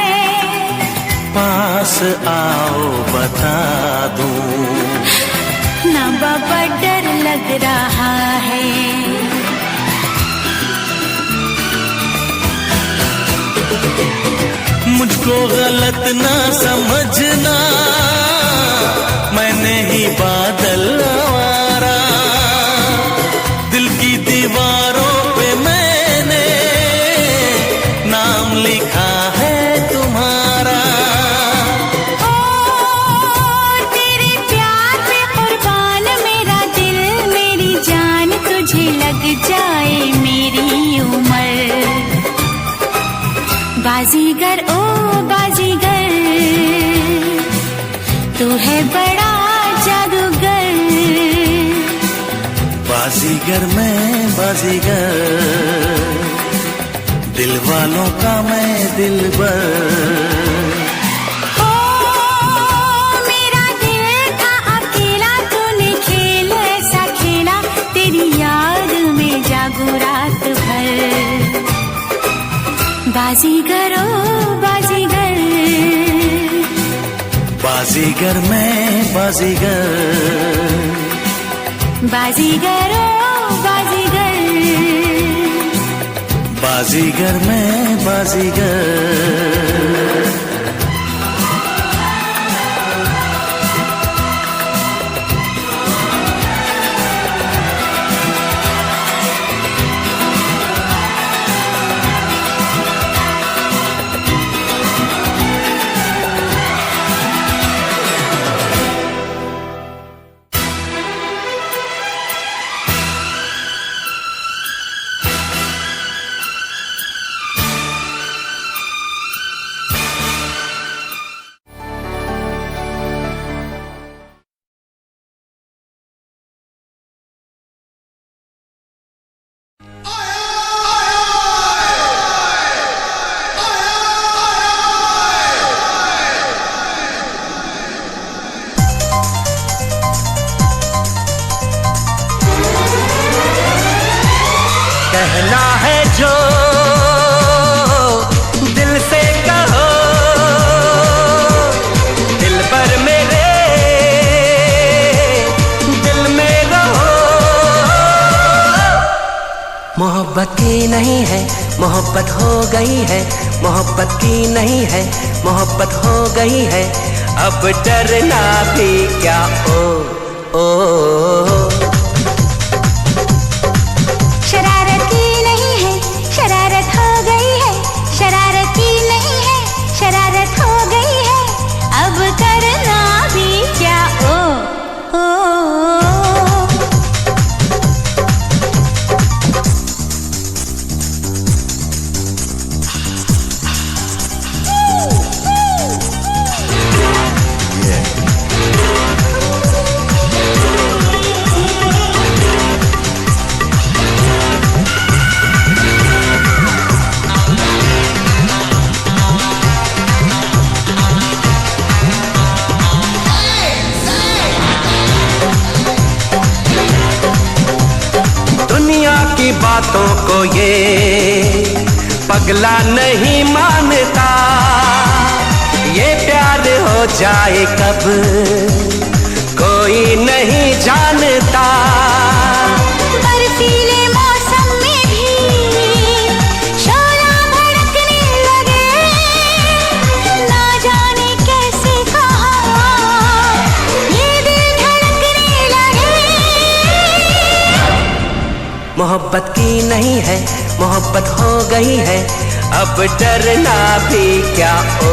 पास आओ बता दूं, ना बाबा डर लग रहा है। मुझको गलत ना समझना, मैंने ही बादल आवारा, दिल की दीवारों पे मैंने नाम लिखा है तुम्हारा। ओ तेरे प्यार पे कुर्बान मेरा दिल मेरी जान, तुझे लग जाए मेरी उम्र। बाजीगर ओ बाजीगर, तू है बड़ा जादूगर। बाजीगर मैं बाजीगर, दिल वालों का मैं दिलबर। ओ बाजीगर ओ बाजीगर, बाजीगर मैं बाजीगर, बाजीगर ओ बाजीगर, बाजीगर मैं बाजीगर। कहना है जो दिल से कहो, दिल पर मेरे दिल में रहो। मोहब्बत की नहीं है, मोहब्बत हो गई है, मोहब्बत की नहीं है, मोहब्बत हो गई है। अब डरना भी क्या ओ शरारत की नहीं है, शरारत हो गई है, शरारत की नहीं है, शरारत हो गई है। अब करना भी क्या ओ दुनिया की बातों को ये पगला नहीं मानता, ये प्यार हो जाए कब कोई नहीं जानता। बर्फीले मौसम में भी शोला भड़कने लगे, ना जाने कैसे कहाँ ये दिल धड़कने लगे। मोहब्बत की नहीं है, मोहब्बत हो गई है। अब डरना भी क्या ओ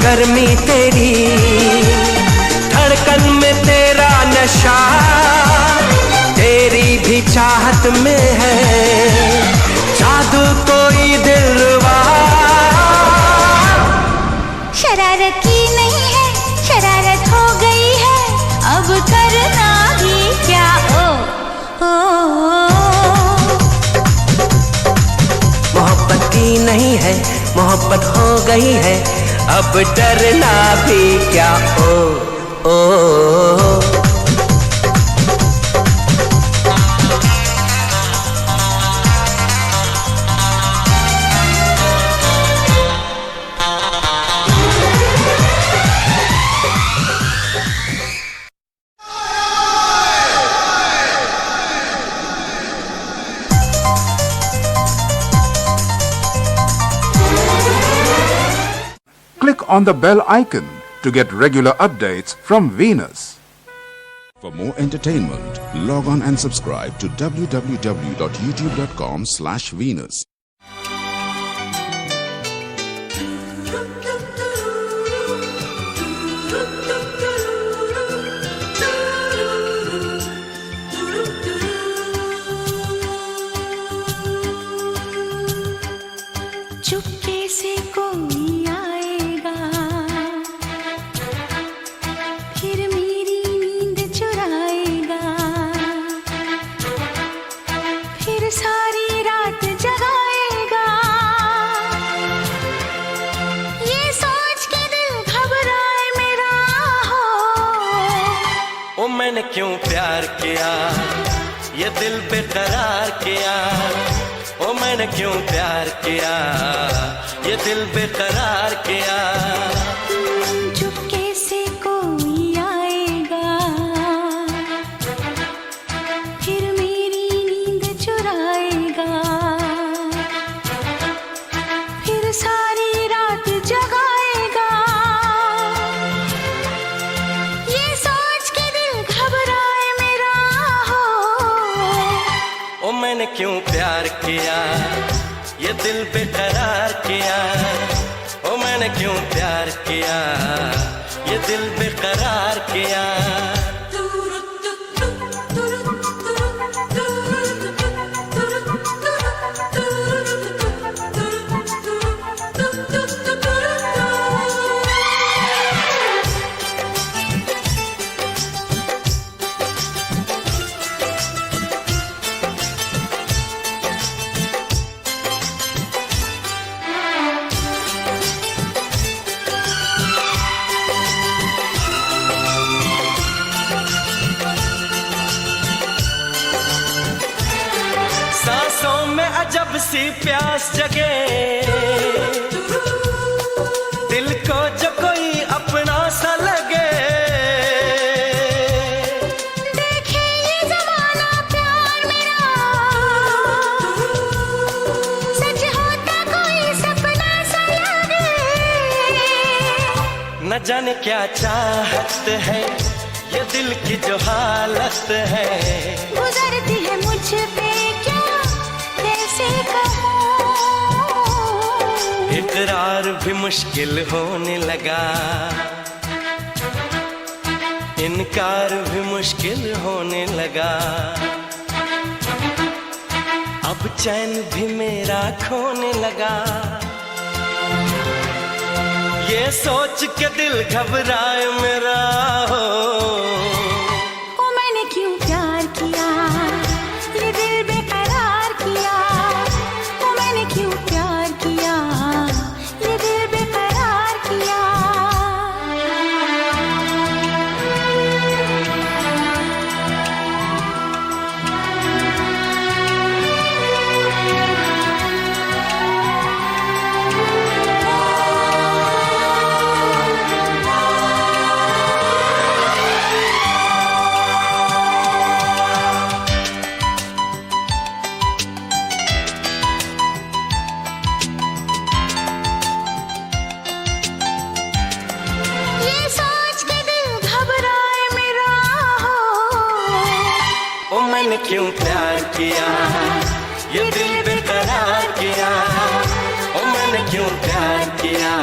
गर्मी तेरी, धड़कन में तेरा नशा, तेरी भी चाहत में है जादू कोई दिलवा। शरारत की नहीं है, शरारत हो गई है। अब करना भी क्या मोहब्बत की नहीं है, मोहब्बत हो गई है। अब डरना भी क्या ओ Click on the bell icon to get regular updates from Venus. For more entertainment, log on and subscribe to www.youtube.com/Venus. चुपके से कोई आएगा, फिर मेरी नींद चुराएगा, फिर सारी रात जगाएगा। ये सोच के दिल घबराए मेरा हो, ओ मैंने क्यों प्यार किया, ये दिल बेकरार किया। ओ मैंने क्यों प्यार किया, ये दिल बेकरार किया। चुपके से कोई आएगा, फिर मेरी नींद चुराएगा, फिर सारी रात जगाएगा। ये सोच के दिल घबराए मेरा हो, ओ मैंने क्यों प्यार किया, ये दिल बेकरार किया। ओ मैंने क्यों प्यार किया, ये दिल बेकरार किया। सांसों में अजब सी प्यास जगे, दिल को जो कोई अपना सा लगे। देखे ये जमाना प्यार मेरा, सच होता कोई सपना सा लगे। न जाने क्या चाहत है, ये दिल की जो हालत है। गुजरती है मुझ पे क्या कैसे कहूँ, इकरार भी मुश्किल होने लगा, इनकार भी मुश्किल होने लगा। अब चैन भी मेरा खोने लगा, ये सोच के दिल घबराए मेरा हो। ओ मैंने क्यों प्यार किया, ये दिल बेकरार किया। ओ मैंने क्यों प्यार किया, ये दिल बेकरार किया। मैंने क्यों प्यार किया, ये दिल बेकरार किया। ओ मैंने क्यों प्यार किया,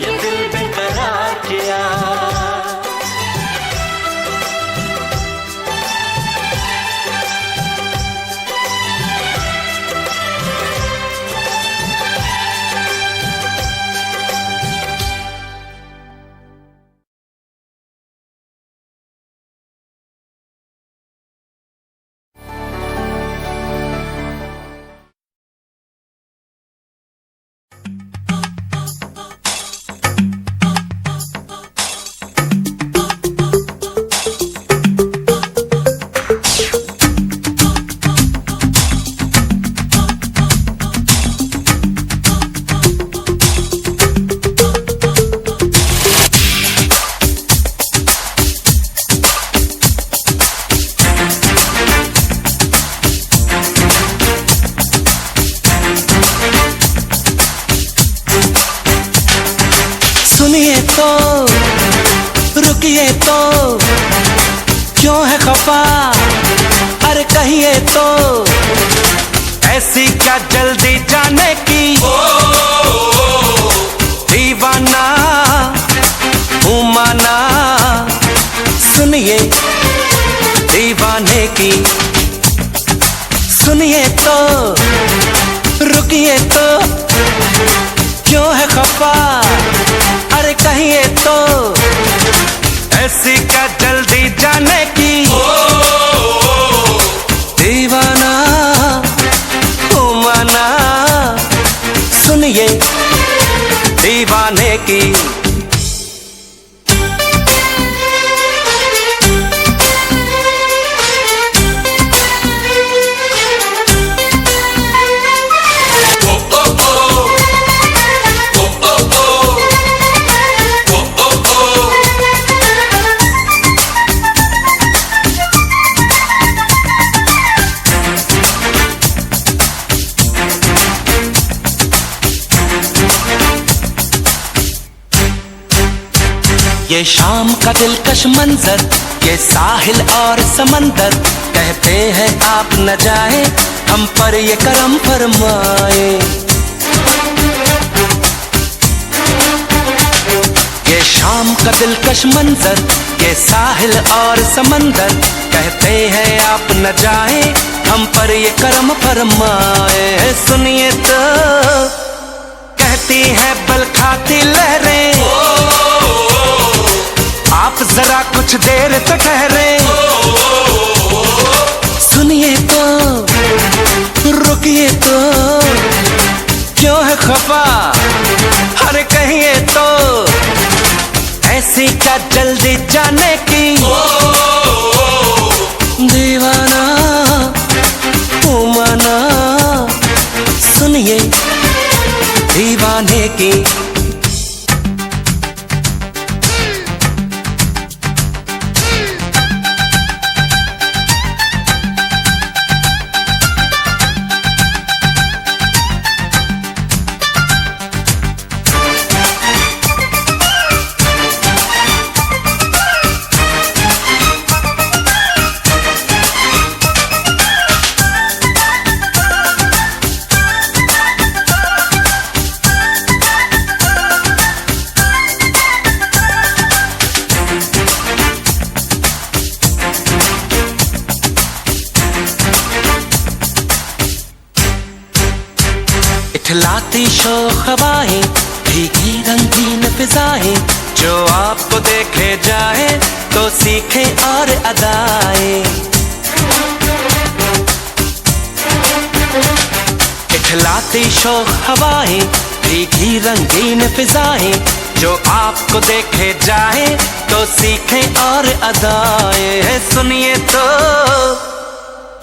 ये दिल बेकरार किया। सुनिए तो रुकिए तो है खफा, अरे कहिए तो ऐसी क्या जल्दी जाने की, दीवाना हूँ माना, सुनिए दीवाने की, सुनिए तो रुकिए तो, क्यों है खफा, अरे कहिए तो ऐसी क्या जल्दी जाने की, दीवाना हूँ माना, सुनिए दीवाने की। ये शाम का दिलकश मंजर, ये साहिल और समंदर, कहते हैं आप न जाए, हम पर ये करम फरमाए। ये शाम का दिलकश मंजर, ये साहिल और समंदर, कहते हैं आप न जाए, हम पर ये करम फरमाए। सुनिए तो कहती है बल खाती लहरें, आप जरा कुछ देर तो ठहरे, सुनिए तो रुकिए तो, क्यों है खफा, अरे कहिए तो ऐसी क्या जल्दी जाने की, दीवाना हूँ माना, सुनिए दीवाने की। इठलाती शोख हवाएं, भीगी रंगीन फिजाएं, जो आपको देखे जाए तो सीखे और अदाएं। इठलाती शोख हवाएं, भीगी रंगीन फिजाएं, जो आपको देखे जाए तो सीखे और अदाएं। सुनिए तो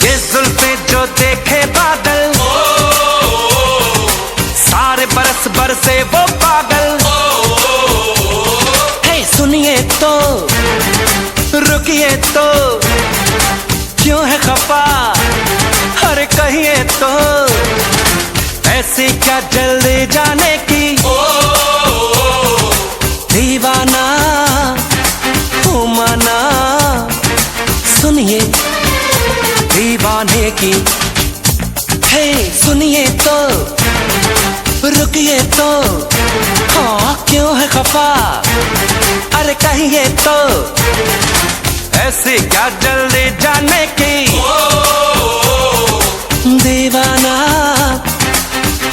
ये जुल्फे जो देखे बादल, सारे बरस बरसे वो पागल, हे सुनिए तो रुकिए तो, क्यों है खफा, अरे कहिए तो ऐसी क्या जल्दी जाने की, दीवाना हूँ माना, सुनिए दीवाने की। हे सुनिए तो रुकिए तो, हाँ क्यों है खफा, अरे कहिए तो ऐसी क्या जल्दी जाने की, दीवाना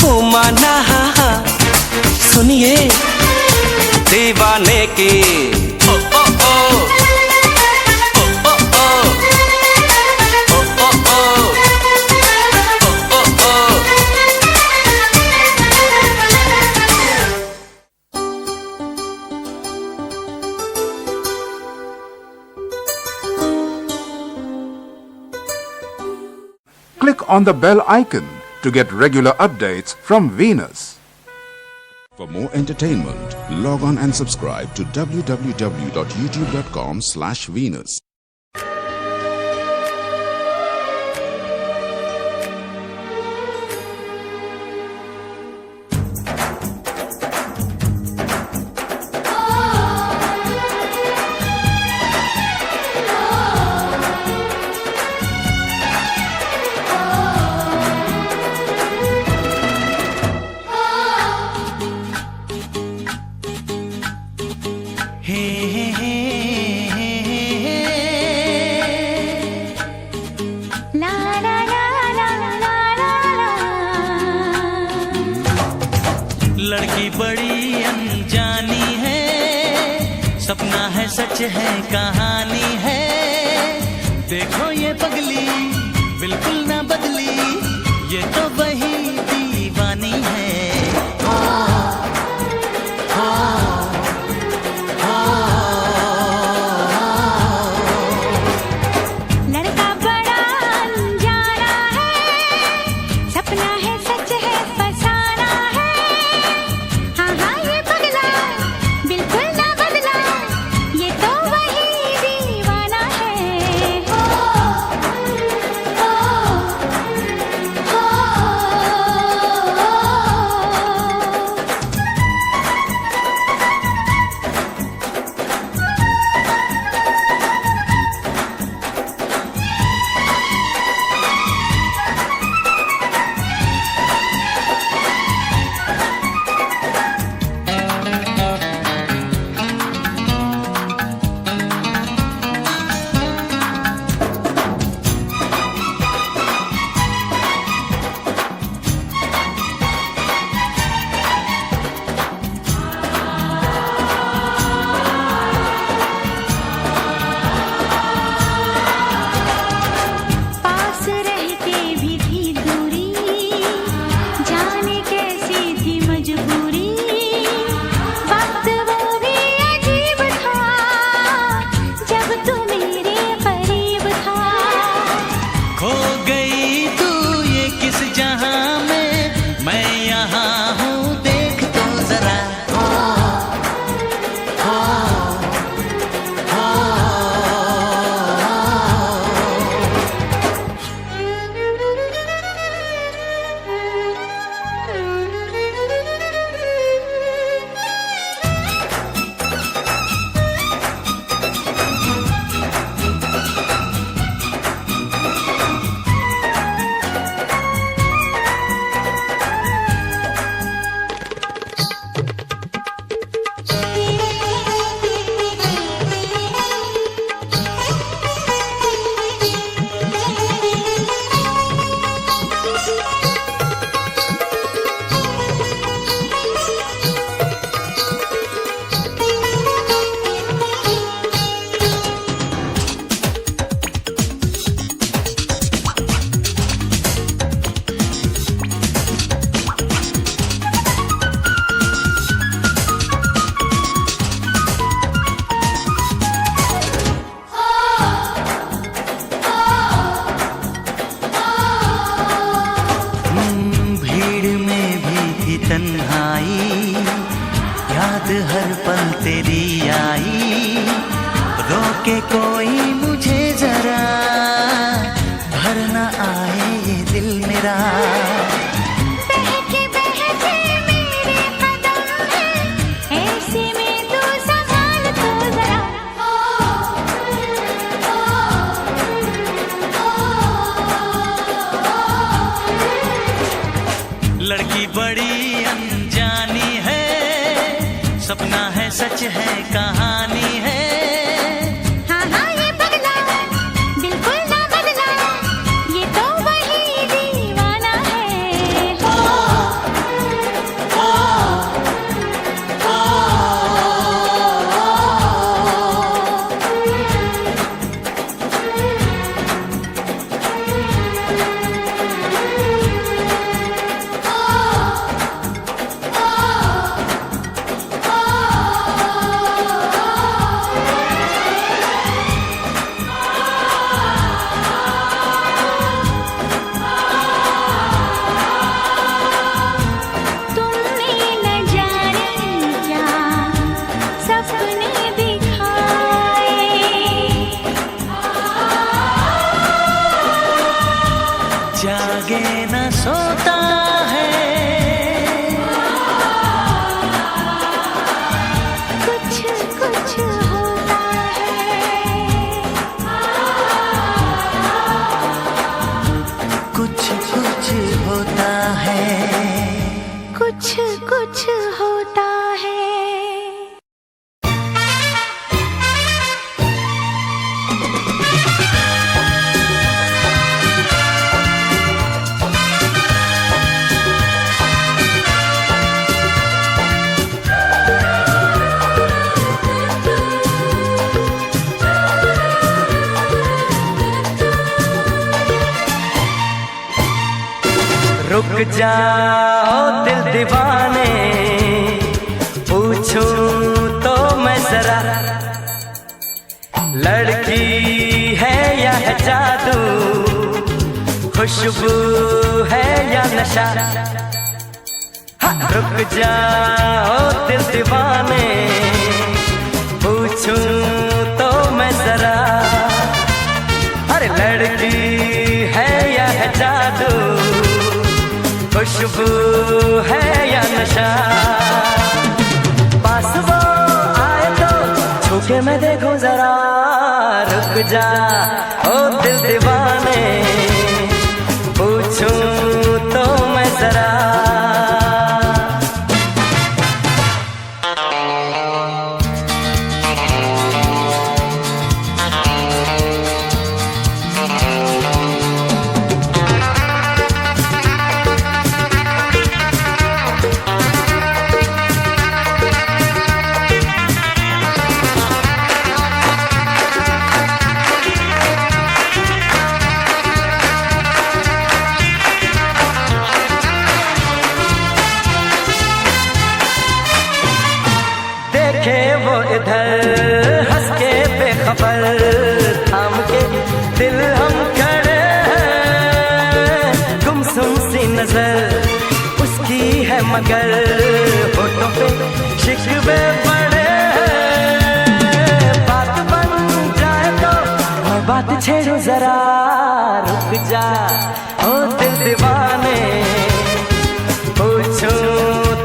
हूँ माना, सुनिए दीवाने की। ओ ओ ओ ओ ओ ओ ओ ओ ओ। Click on the bell icon to get regular updates from Venus. For more entertainment, log on and subscribe to www.youtube.com/Venus. लड़की बड़ी अनजानी है, सपना है सच है कहानी है। देखो ये पगली बिल्कुल ना बदली, ये तो वही दीवानी है। लड़का बड़ा अनजाना है, सपना है सच है फसाना है। हाँ हाँ ये पगला बिल्कुल ना बदला, ये तो वही दीवाना है। पास रहते भी थी दूरी, जाने कैसी थी मजबूरी। वक्त वो भी अजीब था, जब तू मेरे करीब था। खो गई तू ये किस जहां में, मैं यहाँ हूँ देख तो जरा। भीड़ में भी थी तन्हाई, याद हर पल तेरी आई। रोके कोई मुझे जरा, भर न आए ये दिल मेरा। बहके बहके मेरे कदम है, ऐसे में तू संभाल तो जरा। लड़की बड़ी अनजानी है, सपना है सच है कहानी है। हाँ हाँ ये पगला बिल्कुल ना बदला, ये तो वही दीवाना है। तुमने न जाने क्या सपने दिखाए, जागे न सोता है, कुछ कुछ होता है। कुछ कुछ होता है। कुछ कुछ होता है। रुक जाओ दिल दीवाने, पूछूं तो मैं जरा, लड़की है या है जादू, खुशबू है या नशा। रुक जाओ दिल दीवाने, पूछूं तो मैं जरा, अरे लड़की है या है जादू, खुशबू है या नशा। पास वो आए तो छू के मैं देखूं जरा, रुक जा ओ दिल दीवाने, पूछूं तो मैं जरा। देखे वो इधर हंस के बेखबर, थाम के दिल हम खड़े हैं, गुमसुम सी नजर उसकी है मगर होठों पे शिकवे पड़े हैं। बात बन जाए तो मैं बात छेड़ूं जरा, रुक जा ओ दिल दीवाने, पूछूं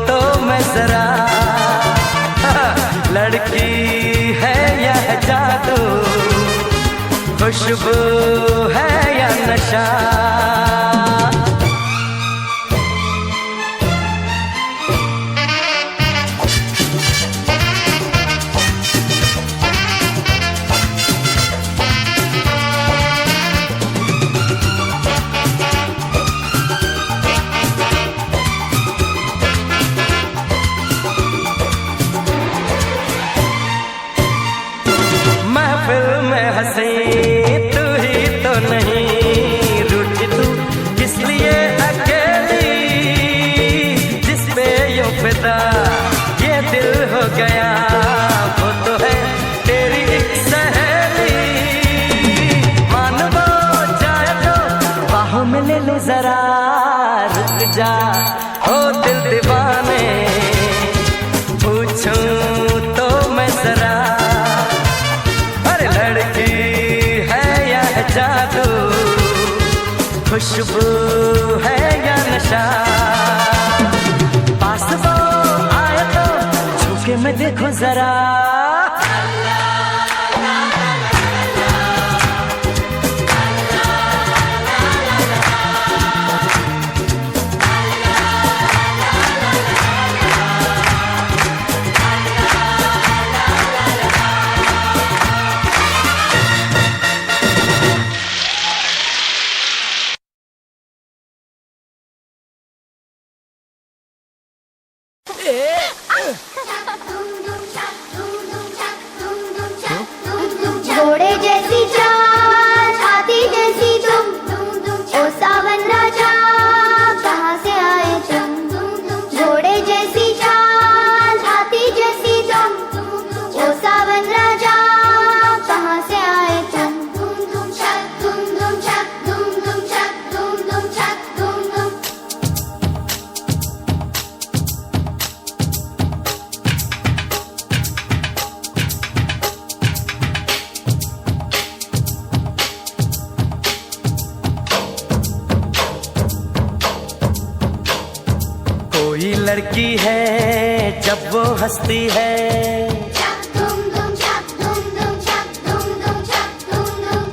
तो मैं जरा, लड़की है या है जादू, खुशबू है या नशा। महफिल में हंसी तू ही तो नहीं, रूठी तू किस लिए अकेली, जिस पे यूं फिदा ये दिल हो गया, वो तो है तेरी एक सहेली। मान वो जाए तो बाहों में ले ले जरा, रुक जा ओ दिल दीवाने, पूछूं तो मैं जरा, लड़की है या है जादू, खुशबू है या नशा। पास वो आए तो छू के मैं देखूं जरा, घोड़े जैसी चाल, हाथी जैसी तुम, ओ सावन राजा कहाँ से आए तुम। घोड़े जैसी चाल, हाथी जैसी तुम, ओ सावन राजा कहाँ से आए तुम। धूम धूम छक, धूम धूम छक, धूम धूम छक, धूम धूम छक, धूम धूम। कोई लड़की है जब वो हंसती है,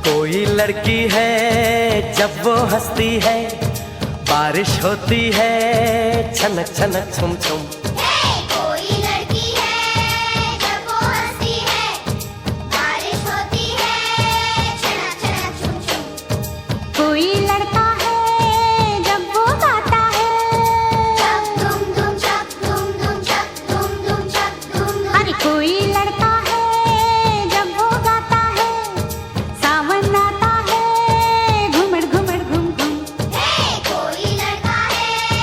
कोई लड़की है जब वो हंसती है, बारिश होती है छनक छनक छुम छुम। कोई लड़की है जब वो हंसती है, बारिश होती है छनक छनक छुम छुम। कोई लड़का है जब वो गाता है, धूम धूम छक, धूम धूम छक, धूम धूम छक, धूम धूम। अरे कोई लड़का है जब वो गाता है, सावन आता है घुमड़ घुमड़ घुम घुम। कोई लड़का है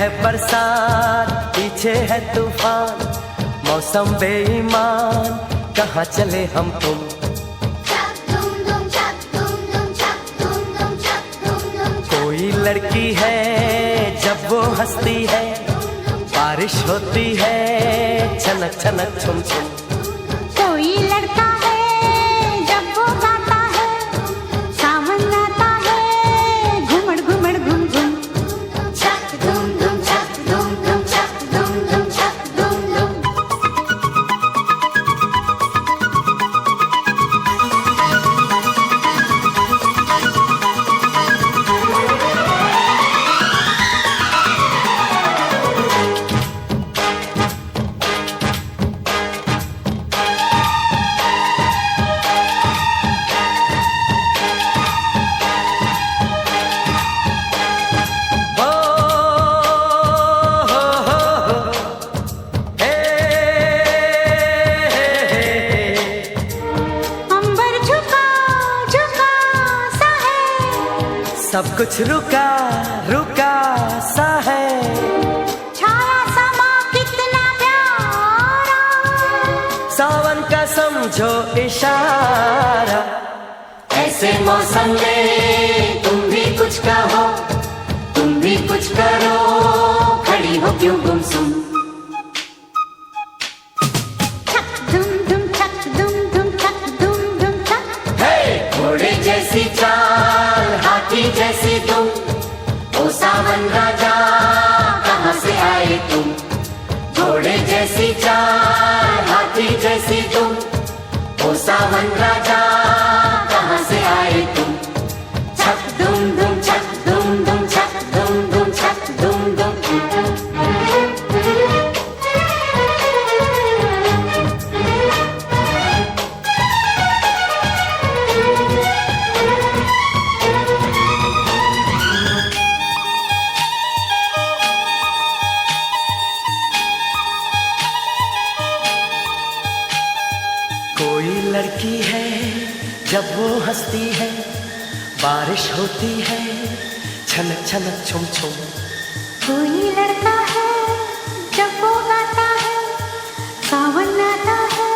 है बरसात, पीछे है तूफान, मौसम बेईमान, कहाँ चले हम तुम। कोई लड़की है जब वो हंसती है, बारिश होती है छनक छनक छुम छुम। कोई लड़का है जब वो गाता है, सावन आता है घुमड़ घुमड़ घुम घुम। छक धुम धुम छक धुम धुम छक धुम धुम छक धुम धुम। अंबर झुका झुका सा है, सब कुछ रुका रुका सा है, छाया समा कितना प्यारा, सावन का समझो इशारा। ऐसे मौसम में तुम भी कुछ कहो, तुम भी कुछ करो, खड़ी हो क्यों गुमसुम। छक धुम धुम छक धुम धुम छक धुम धुम छक। घोड़े जैसी चाल, हाथी जैसी तुम, ओ सावन राजा कहाँ से आए तुम। घोड़े जैसी चाल, हाथी जैसी तुम, ओ सावन राजा कहाँ से आए तुम। छक दुम दुम छक दुम दुम छक दुम दुम छक दुम दुम। कोई लड़की है जब वो हंसती है, बारिश होती है छनक छनक छुम छुम। कोई लड़का है जब वो गाता है, सावन आता है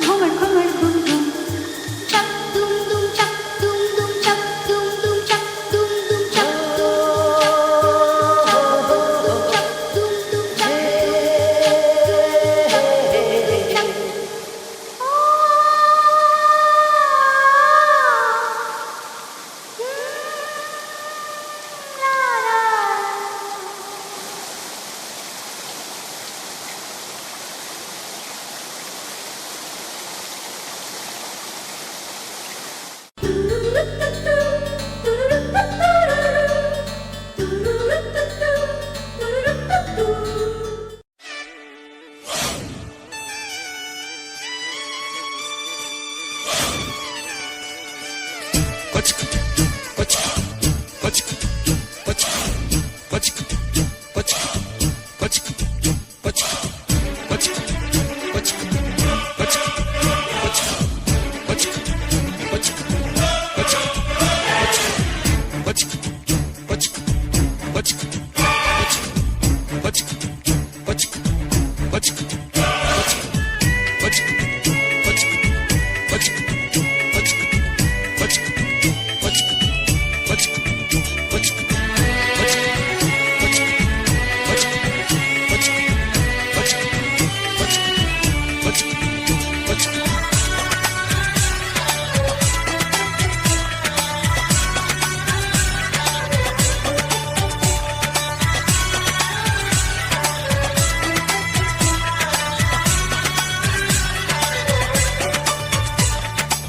घुमड़ घुमड़ घुम घुम। छक दुम दुम छक दुम दुम छक दुम दुम छक दुम दुम छक दुम दुम छक।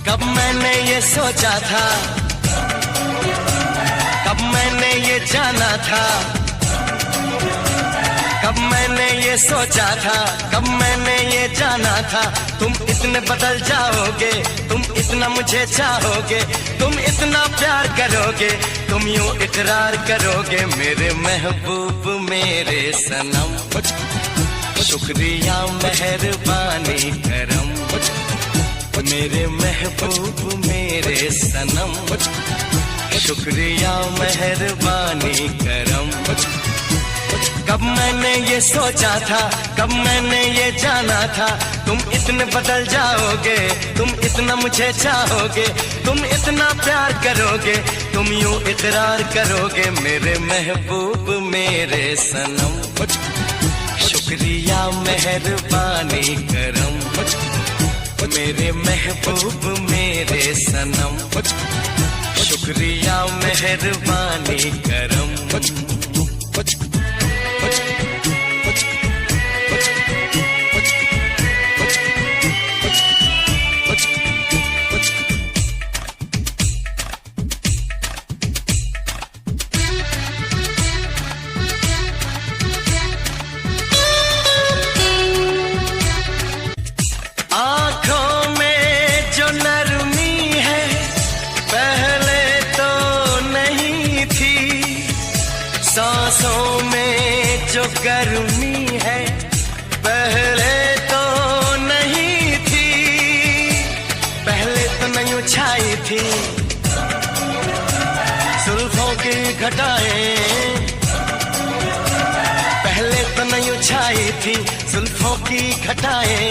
कब मैंने ये सोचा था, कब मैंने ये जाना था, कब मैंने ये सोचा था, कब मैंने ये जाना था। तुम इतने बदल जाओगे, तुम इतना मुझे चाहोगे, तुम इतना प्यार करोगे, तुम यूं इकरार करोगे मेरे महबूब मेरे सनम। शुक्रिया मेहरबानी करम मेरे महबूब मेरे सनम। शुक्रिया मेहरबानी करम। कब मैंने ये सोचा था, कब मैंने ये जाना था, तुम इतने बदल जाओगे, तुम इतना मुझे चाहोगे, तुम इतना प्यार करोगे, तुम यूं इकरार करोगे मेरे महबूब मेरे सनम। शुक्रिया मेहरबानी करम मेरे महबूब मेरे सनम। शुक्रिया मेहरबानी करम। सांसों में जो गर्मी है पहले तो नहीं थी, पहले तो नहीं छाई थी जुल्फों की घटाएं, पहले तो नहीं छाई थी जुल्फों की घटाएं,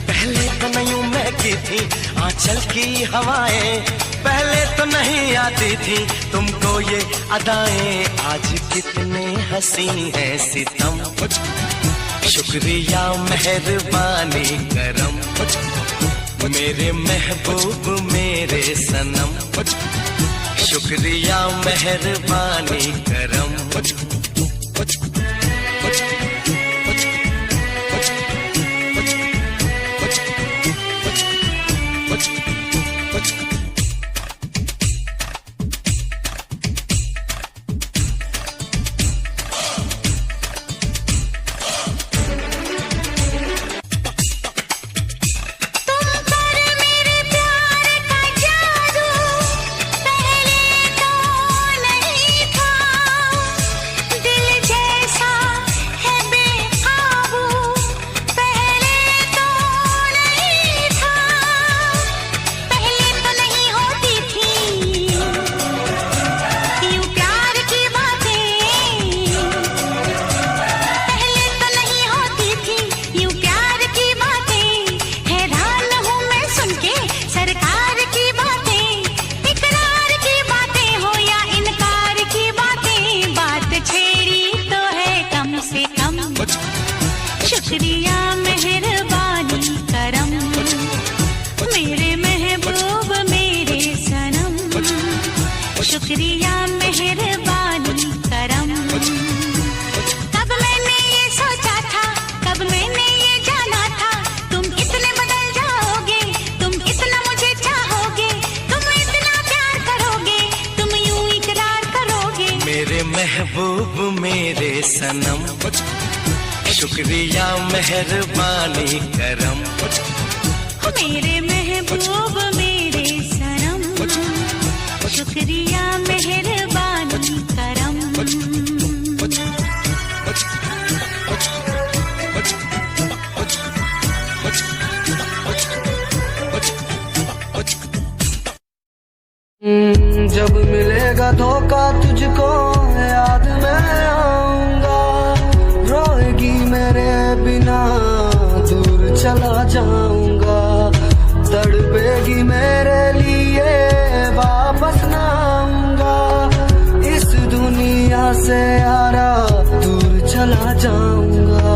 पहले तो नहीं महकी थी आंचल की हवाएं, पहले तो नहीं आती थी तुमको ये अदाएं, आज कितने हंसी है सितम। शुक्रिया मेहरबानी करम मेरे महबूब मेरे सनम। शुक्रिया मेहरबानी करम। शुक्रिया मेहरबानी करम मेरे महबूब मेरे सनम। शुक्रिया मेहरबानी करम। कब मैंने ये सोचा था, कब मैंने ये जाना था, तुम इतने बदल जाओगे, तुम इतना मुझे चाहोगे, तुम इतना प्यार करोगे, तुम यूं इकरार करोगे मेरे महबूब मेरे सनम। शुक्रिया मेहरबानी करम मेरे महबूब मेरे सनम। शुक्रिया मेहरबानी करम। जब मिलेगा धोखा तुझको याद मैं आऊंगा, रोएगी मेरे बिना दूर चला जाऊंगा, तड़पेगी मेरे लिए वापस ना आऊंगा, इस दुनिया से यारा दूर चला जाऊंगा।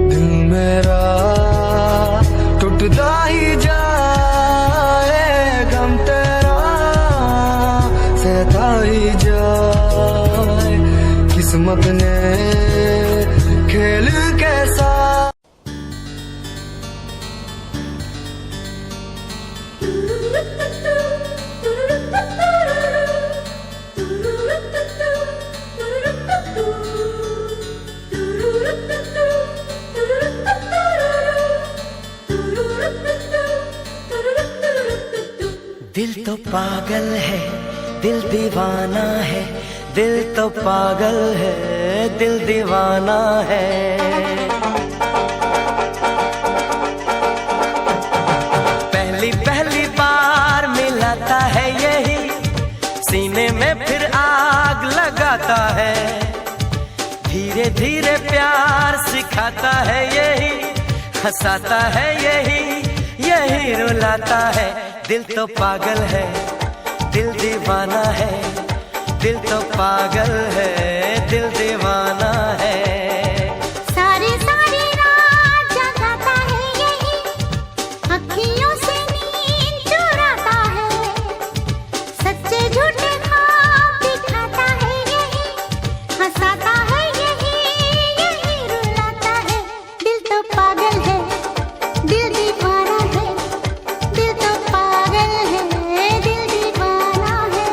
दिल मेरा टूटता ही जाए, गम तेरा सहता ही जाए, किस्मत ने खेल कैसा। दिल तो पागल है, दिल दीवाना है, दिल तो पागल है, दिल दीवाना है। पहली पहली बार मिलाता है यही, सीने में फिर आग लगाता है। धीरे धीरे प्यार सिखाता है यही, हंसाता है यही रुलाता है। दिल तो पागल है, दिल दीवाना है, दिल तो पागल है, दिल दीवाना है। सारी सारी रात जगाता है यही, अखियों से नींद चुराता है, सच्चे झूठे ख्वाब दिखाता है यही, हंसाता है यही रुलाता है। दिल तो पागल है, दिल दीवाना है, दिल तो पागल है, दिल दीवाना है।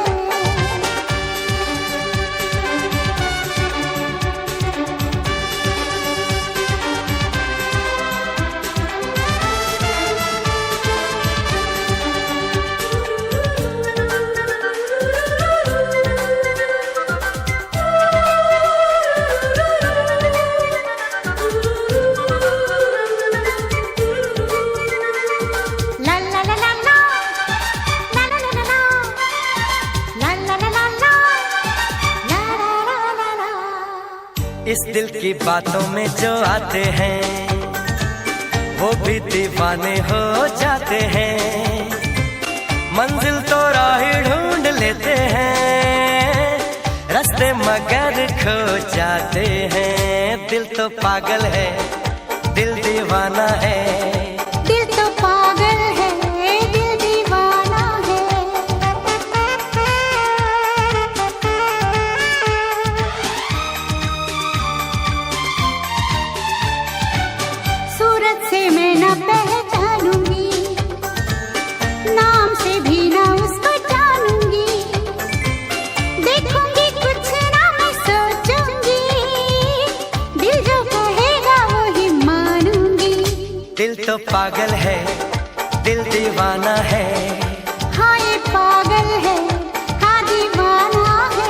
La la la la la, la la la la la, la la la la la, la la la la। इस दिल की बातों में जो आते हैं वो भी दीवाने हो जाते हैं। मंजिल तो राह ढूंढ लेते हैं, रास्ते मगर खो जाते हैं। दिल तो पागल है, दिल दीवाना है। दिल तो पागल है, दिल दीवाना है। सूरत से मैं न पहचानूंगी, नाम से भी न उसको जानूंगी, देखूंगी कुछ ना मैं सोचूंगी, दिल जो कहेगा वो ही मानूंगी। दिल तो पागल है, दिल दीवाना है। हाँ ये पागल है, हाँ दीवाना है।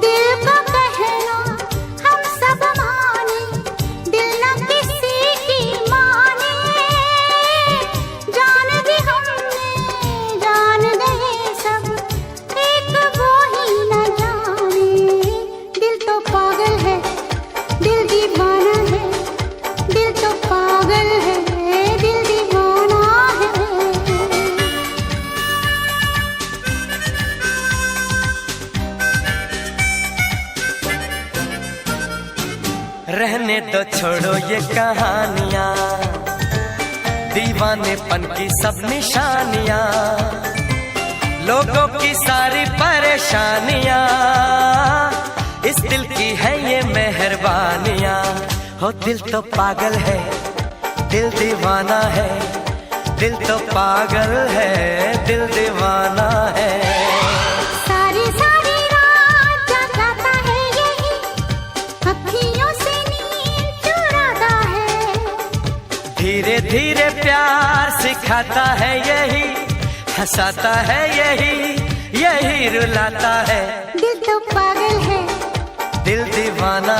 दिल का कहना हम सब माने, दिल न किसी की माने, जान दी हमने जान गए सब, एक वो ही न जाने। दिल तो पागल है, दिल दीवाना है, दिल तो पागल है, दिल दीवाना है। रहने दो छोड़ो ये कहानियां, दीवानेपन की सब निशानियां, लोगों की सारी परेशानियां, इस दिल की है ये मेहरबानियां। हो दिल तो पागल है, दिल दीवाना है, दिल तो पागल है, दिल दीवाना है। सारी सारी रात जगाता है यही, अखियों से नींद चुराता है, धीरे धीरे प्यार सिखाता है यही, हंसाता है यही रुलाता है। दिल तो पागल है, दिल दीवाना